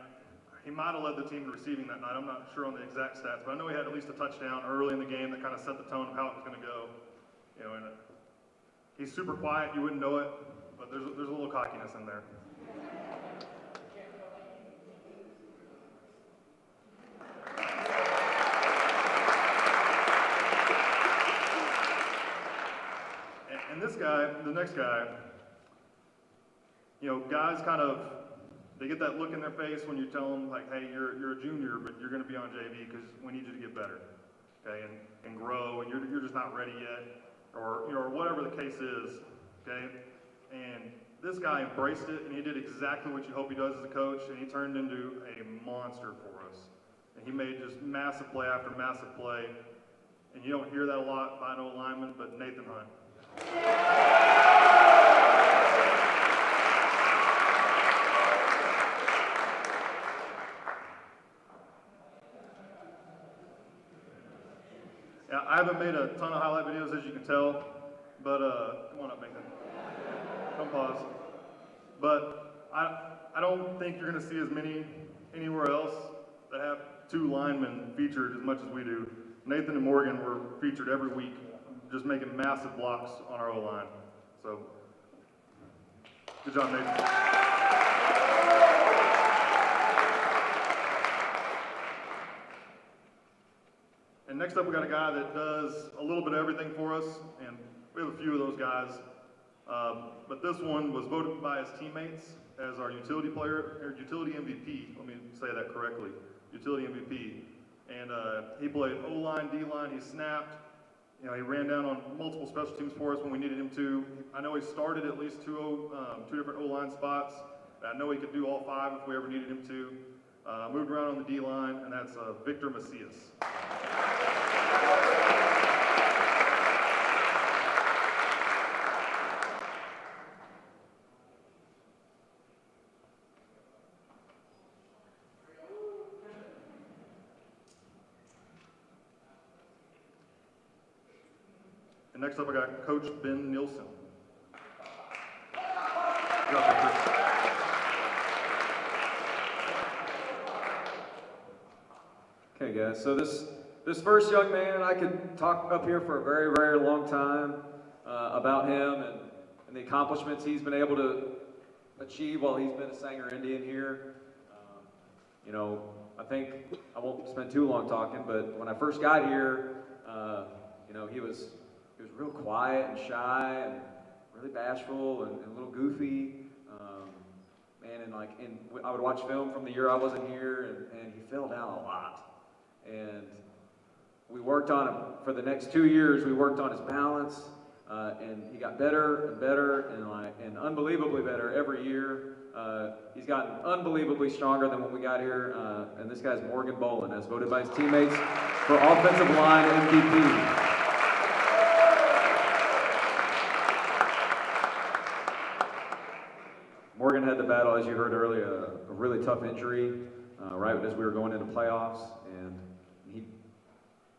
he might have led the team in receiving that night. I'm not sure on the exact stats, but I know he had at least a touchdown early in the game that kind of set the tone of how it was going to go. You know, and he's super quiet. You wouldn't know it, but there's a little cockiness in there. And this guy, the next guy, you know, guys kind of, they get that look in their face when you tell them, like, hey, you're a junior, but you're going to be on JV because we need you to get better, okay, and grow, and you're just not ready yet, or, you know, or whatever the case is, okay? And this guy embraced it, and he did exactly what you hope he does as a coach, and he turned into a monster for us. And he made just massive play after massive play, and you don't hear that a lot by no lineman, but Nathan Hunt. Yeah, I haven't made a ton of highlight videos, as you can tell, but come on up, Nathan. Don't pause. But I don't think you're going to see as many anywhere else that have two linemen featured as much as we do. Nathan and Morgan were featured every week, just making massive blocks on our O-line. So, good job, Nathan. And next up, we got a guy that does a little bit of everything for us, and we have a few of those guys. But this one was voted by his teammates as our utility player, or utility MVP. Let me say that correctly, utility MVP. And he played O-line, D-line, he snapped. You know, he ran down on multiple special teams for us when we needed him to. I know he started at least two different O-line spots. I know he could do all 5 if we ever needed him to. Moved around on the D-line, and that's Victor Macias. And next up, I got Coach Ben Nielsen. Good job, Victor. Okay, guys, so this first young man, I could talk up here for a very, very long time about him and the accomplishments he's been able to achieve while he's been a Sanger Indian here. You know, I think I won't spend too long talking, but when I first got here, you know, he was real quiet and shy and really bashful and a little goofy. And I would watch film from the year I wasn't here, and he filled out a lot. And we worked on him for the next 2 years. We worked on his balance, and he got better and better, and unbelievably better every year. He's gotten unbelievably stronger than when we got here. And this guy's Morgan Bolin, as voted by his teammates for offensive line MVP. Morgan had to battle, as you heard earlier, a really tough injury right as we were going into playoffs, and he,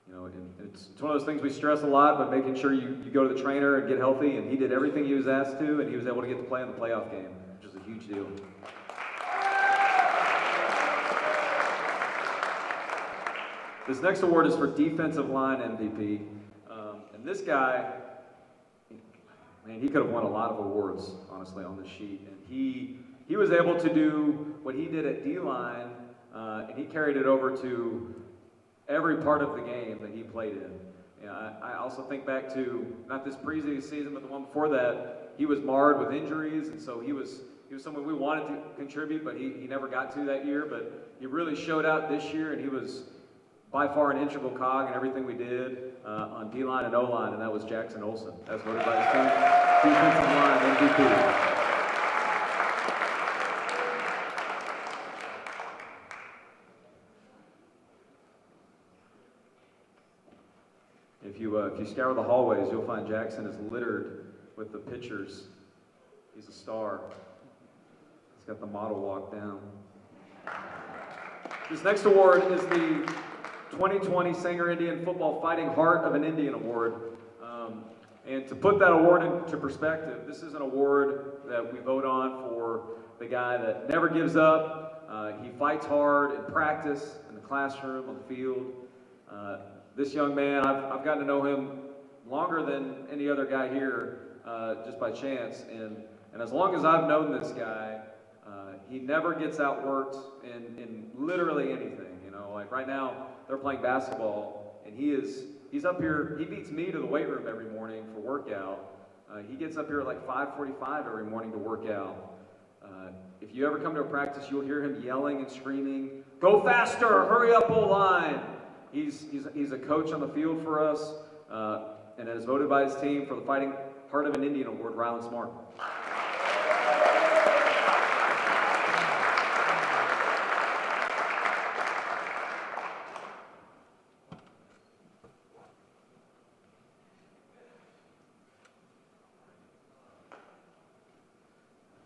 you know, and it's one of those things we stress a lot, but making sure you go to the trainer and get healthy, and he did everything he was asked to, and he was able to get to play in the playoff game, which is a huge deal. This next award is for defensive line MVP, and this guy, man, he could have won a lot of awards, honestly, on this sheet. And he was able to do what he did at D-line, and he carried it over to every part of the game that he played in. You know, I also think back to, not this previous season, but the one before that, he was marred with injuries, and so he was someone we wanted to contribute, but he never got to that year. But he really showed out this year, and he was by far an integral cog in everything we did on D-line and O-line, and that was Jackson Olson, as voted by his team, defensive line MVP. If you scour the hallways, you'll find Jackson is littered with the pictures. He's a star. He's got the model walk down. This next award is the 2020 Sanger Indian Football Fighting Heart of an Indian Award. And to put that award into perspective, this is an award that we vote on for the guy that never gives up. He fights hard in practice, in the classroom, on the field. This young man, I've gotten to know him longer than any other guy here, just by chance. And as long as I've known this guy, he never gets outworked in literally anything. You know, like right now, they're playing basketball, and he's up here. He beats me to the weight room every morning for workout. He gets up here at like 5:45 every morning to work out. If you ever come to a practice, you'll hear him yelling and screaming, "Go faster! Hurry up, O-line!" He's a coach on the field for us, and is voted by his team for the Fighting Heart of an Indian Award, Rylan Smart.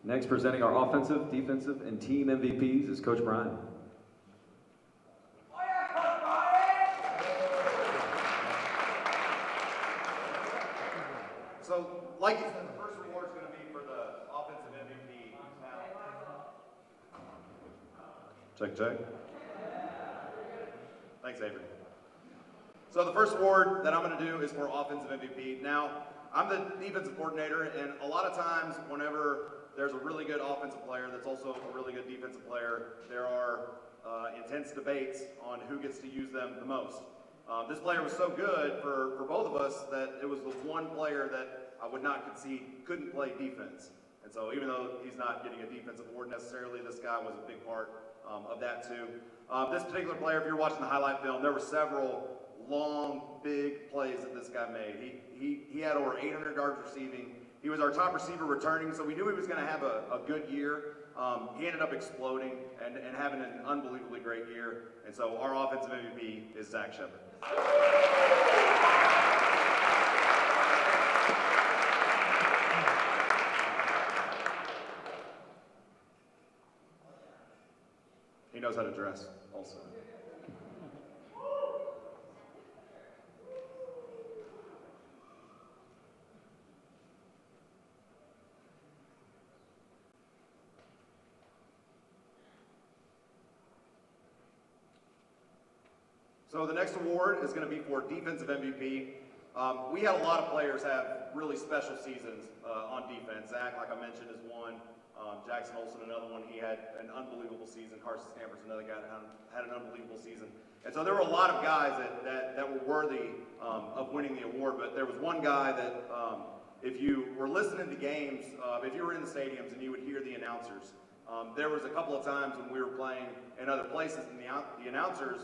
Next, presenting our offensive, defensive, and team MVPs is Coach Brian. So, like you said, the first award is going to be for the offensive MVP. Check. Thanks, Avery. So the first award that I'm going to do is for Offensive MVP. Now, I'm the defensive coordinator, and a lot of times whenever there's a really good offensive player that's also a really good defensive player, there are intense debates on who gets to use them the most. This player was so good for both of us that it was the one player that I would not concede couldn't play defense. And so even though he's not getting a defensive award necessarily, this guy was a big part of that too. This particular player, if you're watching the highlight film, there were several long, big plays that this guy made. He had over 800 yards receiving. He was our top receiver returning, so we knew he was going to have a good year. He ended up exploding and having an unbelievably great year. And so our offensive MVP is Zach Shepard. He knows how to dress also. So the next award is going to be for Defensive MVP. We had a lot of players have really special seasons on defense. Zach, like I mentioned, is one. Jackson Olsen, another one. He had an unbelievable season. Carson Stamper's another guy that had an unbelievable season. And so there were a lot of guys that were worthy of winning the award, but there was one guy that if you were listening to games, if you were in the stadiums and you would hear the announcers, there was a couple of times when we were playing in other places and the announcers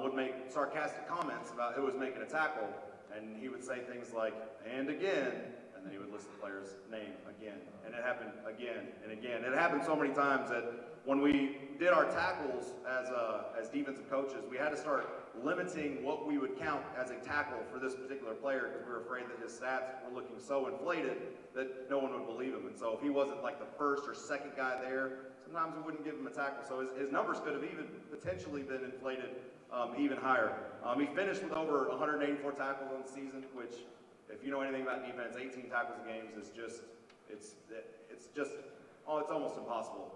would make sarcastic comments about who was making a tackle, and he would say things like, "and again," and then he would list the player's name again, and it happened again and again. It happened so many times that when we did our tackles as defensive coaches, we had to start limiting what we would count as a tackle for this particular player because we were afraid that his stats were looking so inflated that no one would believe him. And so if he wasn't like the first or second guy there, sometimes we wouldn't give him a tackle. So his numbers could have even potentially been inflated even higher. He finished with over 184 tackles on the season, which, if you know anything about defense, 18 tackles a game is just, it's almost impossible.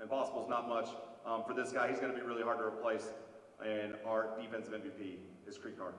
Impossible is not much for this guy. He's going to be really hard to replace, and our defensive MVP is Creek Card.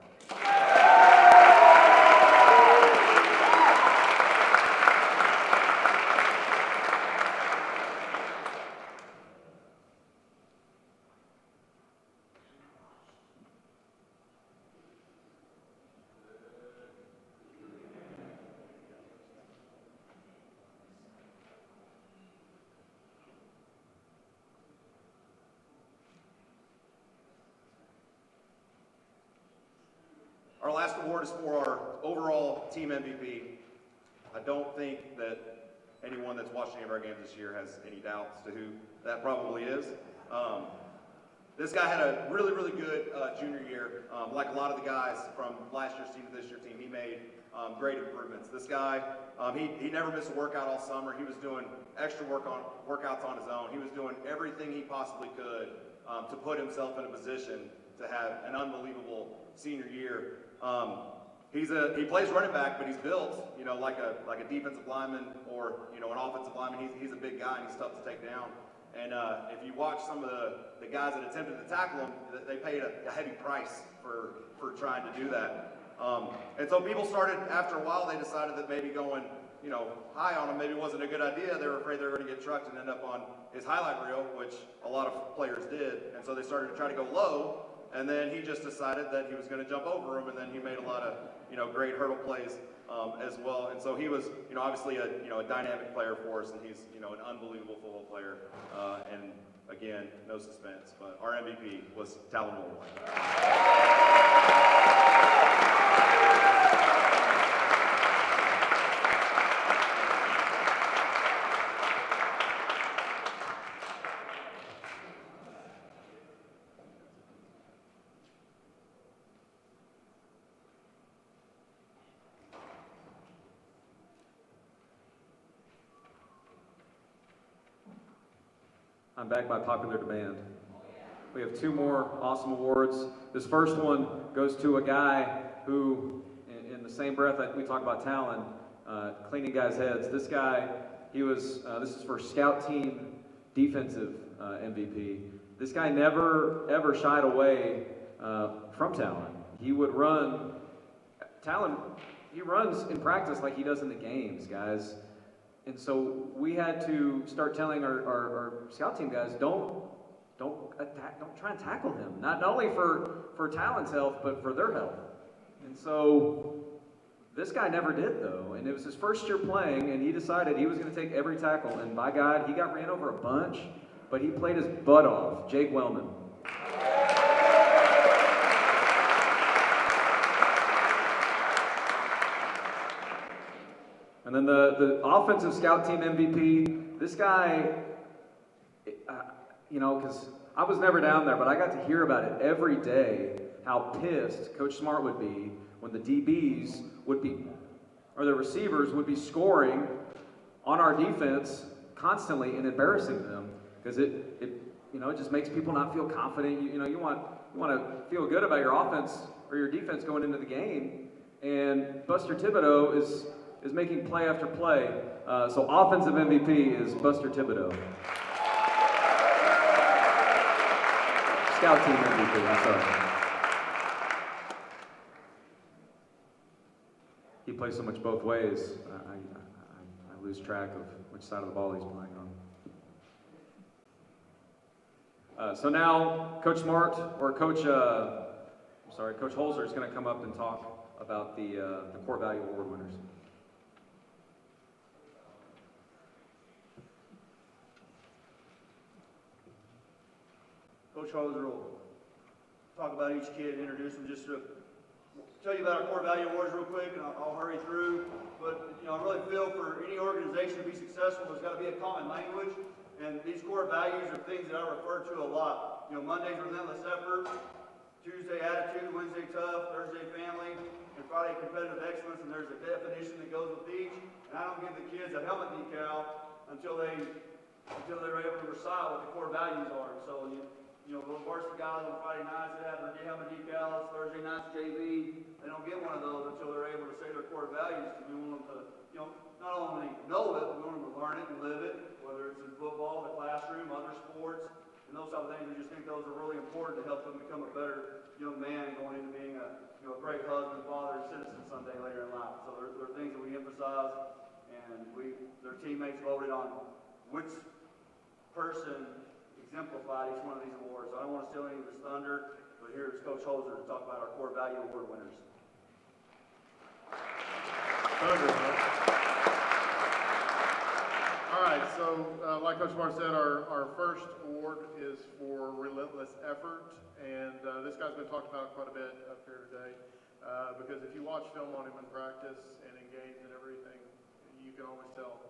Our last award is for our overall team MVP. I don't think that anyone that's watched any of our games this year has any doubts to who that probably is. This guy had a really, really good junior year. Like a lot of the guys from last year's team to this year's team, he made great improvements. This guy, he never missed a workout all summer. He was doing extra workouts on his own. He was doing everything he possibly could to put himself in a position to have an unbelievable senior year. He plays running back, but he's built, like a defensive lineman or, an offensive lineman. He's a big guy and he's tough to take down. And if you watch some of the guys that attempted to tackle him, they paid a heavy price for trying to do that. And so people started, after a while, they decided that maybe going, high on him maybe wasn't a good idea. They were afraid they were going to get trucked and end up on his highlight reel, which a lot of players did. And so they started to try to go low. And then he just decided that he was going to jump over him, and then he made a lot of, great hurdle plays as well. And so he was, obviously a dynamic player for us, and he's, an unbelievable football player. And again, no suspense, but our MVP was Talon Moore. I'm back by popular demand. We have two more awesome awards. This first one goes to a guy who, in the same breath that we talk about talent, cleaning guys' heads. This guy, this is for Scout Team Defensive MVP. This guy never, ever shied away from talent. he would run. Talon, he runs in practice like he does in the games, guys. And so we had to start telling our scout team guys, don't try and tackle him. Not only for Talon's health, but for their health. And so this guy never did, though. And it was his first year playing, and he decided he was going to take every tackle. And by God, he got ran over a bunch, but he played his butt off. Jake Wellman. And then the offensive scout team MVP, this guy, because I was never down there, but I got to hear about it every day, how pissed Coach Smart would be when the DBs would be, or the receivers would be scoring on our defense constantly and embarrassing them, because it just makes people not feel confident. You want to feel good about your offense or your defense going into the game, and Buster Thibodeau is making play after play. So offensive MVP is Buster Thibodeau. Scout team MVP, I'm sorry. He plays so much both ways, I lose track of which side of the ball he's playing on. So now Coach Smart, or Coach Holzer is going to come up and talk about the Core Value Award winners. Coach Holzer will talk about each kid, introduce them, just to tell you about our core value awards real quick, and I'll hurry through. But I really feel for any organization to be successful, there's got to be a common language, and these core values are things that I refer to a lot. Monday's relentless effort, Tuesday attitude, Wednesday tough, Thursday family, and Friday competitive excellence. And there's a definition that goes with each. And I don't give the kids a helmet decal until they're able to recite what the core values are. So those varsity guys on Friday nights that have their helmet decals, Thursday nights JV, they don't get one of those until they're able to say their core values. Because we want them to, not only know it, but we want them to learn it and live it, whether it's in football, the classroom, other sports, and those type of things. We just think those are really important to help them become a better young man going into being a great husband, father, and citizen someday later in life. So they're things that we emphasize, and their teammates voted on which person exemplified each one of these awards. So I don't want to steal any of his thunder, but here's Coach Holzer to talk about our Core Value Award winners. All right, so like Coach Marr said, our first award is for relentless effort, and this guy's been talked about quite a bit up here today, because if you watch film on him in practice and in games and everything, you can always tell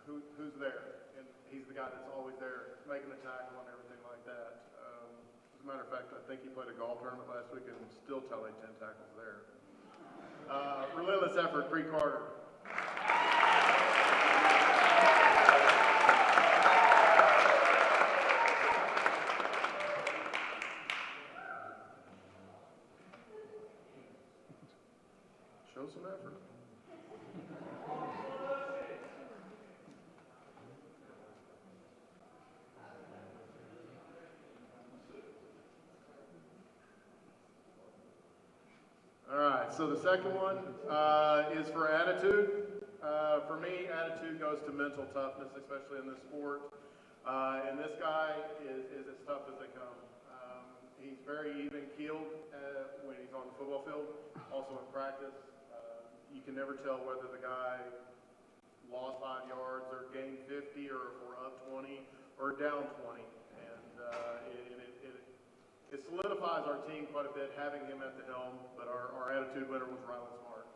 who's there, and he's the guy that's always there, making the tackle and everything like that. As a matter of fact, I think he played a golf tournament last week and still tallied 10 tackles there. Relentless effort, Bree Carter. Show some effort. All right, so the second one is for attitude. For me, attitude goes to mental toughness, especially in this sport. And this guy is as tough as they come. He's very even-keeled when he's on the football field, also in practice. You can never tell whether the guy lost 5 yards or gained 50, or if we're up 20 or down 20. And it solidifies our team quite a bit having him at the helm, but our attitude winner was Rylan Smart.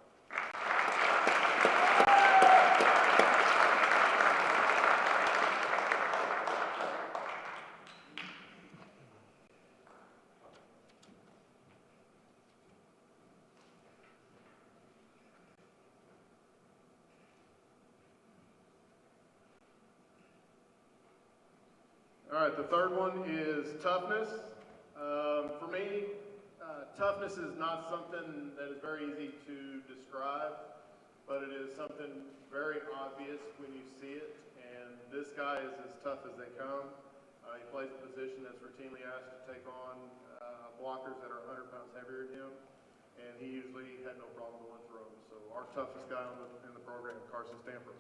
All right, the third one is toughness. For me, toughness is not something that is very easy to describe, but it is something very obvious when you see it, and this guy is as tough as they come. He plays a position that's routinely asked to take on blockers that are 100 pounds heavier than him, and he usually had no problem going through them. So our toughest guy in the program, Carson Stanford.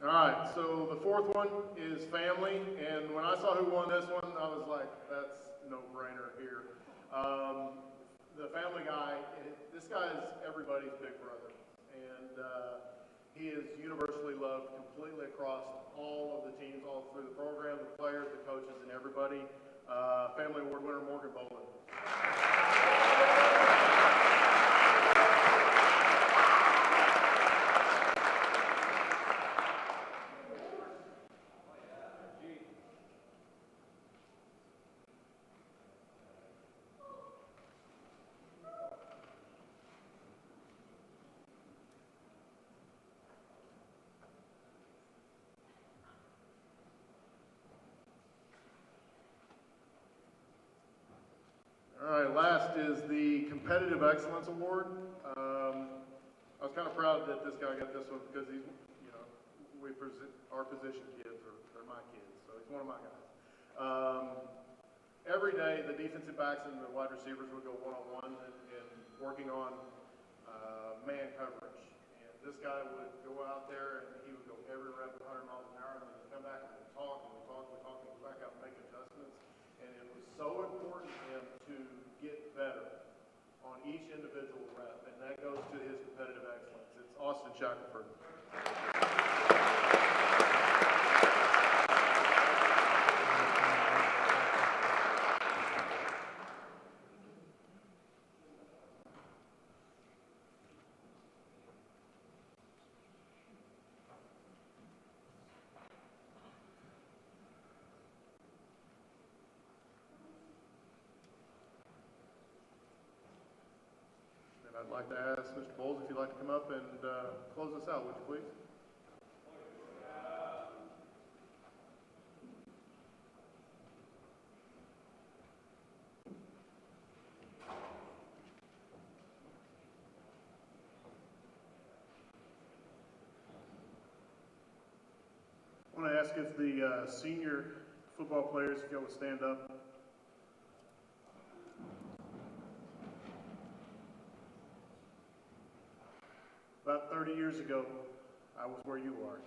All right, so the fourth one is family, and when I saw who won this one, I was like, that's no-brainer here. The family guy, this guy is everybody's big brother, and he is universally loved completely across all of the teams, all through the program, the players, the coaches, and everybody. Family Award winner Morgan Boland. All right, last is the Competitive Excellence Award. I was kind of proud that this guy got this one because he's, our position kids are my kids, so he's one of my guys. Every day, the defensive backs and the wide receivers would go one-on-one and working on man coverage. And this guy would go out there and he would go every rep 100 miles an hour, and then he'd come back and we'd talk and we'd talk and we'd talk and go back out and make adjustments. And it was so important to him to get better on each individual rep, and that goes to his competitive excellence. It's Austin Shackelford. I'd like to ask Mr. Bowles if you'd like to come up and close us out, would you please? I want to ask if the senior football players, if y'all would stand up. About 30 years ago, I was where you are,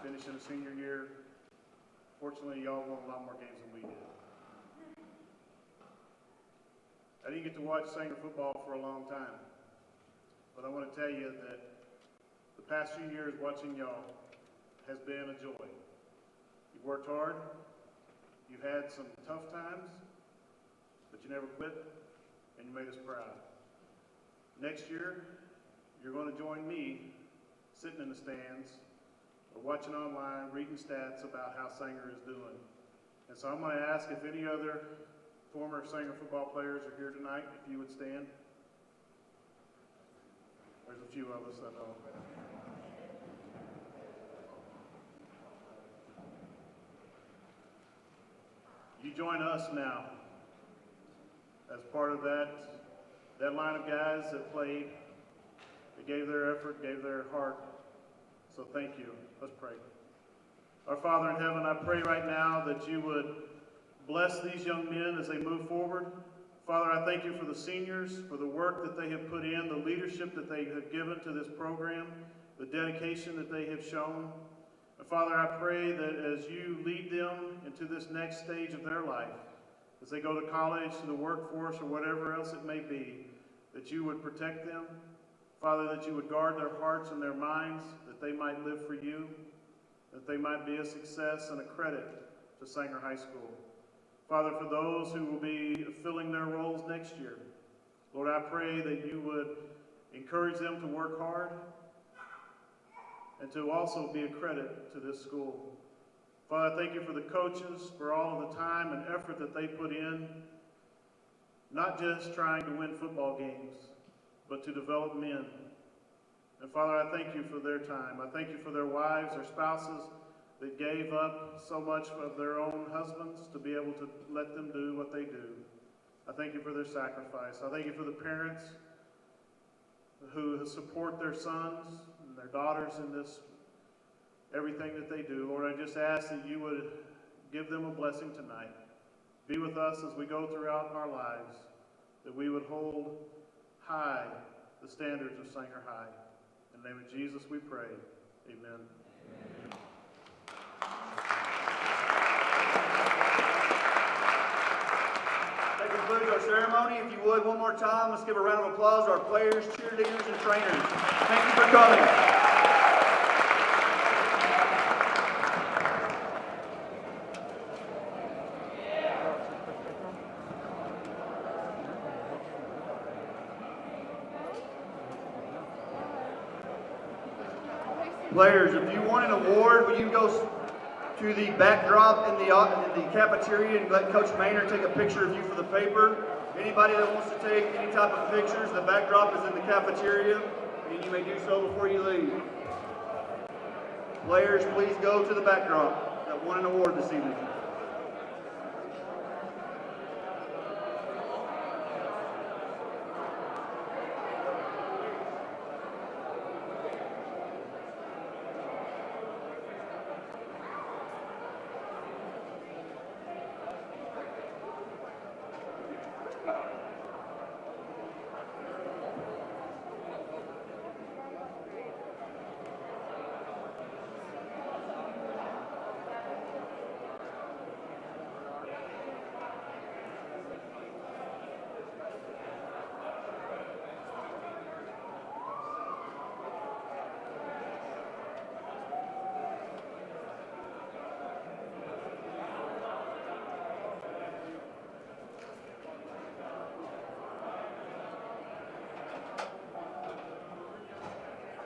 finishing a senior year. Fortunately, y'all won a lot more games than we did. I didn't get to watch Sanger football for a long time, but I want to tell you that the past few years watching y'all has been a joy. You've worked hard, you've had some tough times, but you never quit, and you made us proud. Next year, you're going to join me sitting in the stands or watching online, reading stats about how Sanger is doing. And so I'm going to ask if any other former Sanger football players are here tonight, if you would stand. There's a few of us I know. You join us now as part of that line of guys that played. They gave their effort, gave their heart. So thank you. Let's pray. Our Father in heaven, I pray right now that you would bless these young men as they move forward. Father, I thank you for the seniors, for the work that they have put in, the leadership that they have given to this program, the dedication that they have shown. And Father, I pray that as you lead them into this next stage of their life, as they go to college, to the workforce, or whatever else it may be, that you would protect them. Father, that you would guard their hearts and their minds, that they might live for you, that they might be a success and a credit to Sanger High School. Father, for those who will be filling their roles next year, Lord, I pray that you would encourage them to work hard, and to also be a credit to this school. Father, I thank you for the coaches, for all of the time and effort that they put in, not just trying to win football games, but to develop men. And Father, I thank you for their time. I thank you for their wives, their spouses that gave up so much of their own husbands to be able to let them do what they do. I thank you for their sacrifice. I thank you for the parents who support their sons and their daughters in this, everything that they do. Lord, I just ask that you would give them a blessing tonight. Be with us as we go throughout our lives, that we would hold high the standards of Sanger High. In the name of Jesus we pray. Amen. That concludes our ceremony. If you would, one more time, let's give a round of applause to our players, cheerleaders, and trainers. Thank you for coming. Players, if you want an award, will you go to the backdrop in the cafeteria and let Coach Maynard take a picture of you for the paper? Anybody that wants to take any type of pictures, the backdrop is in the cafeteria, and you may do so before you leave. Players, please go to the backdrop that won an award this evening.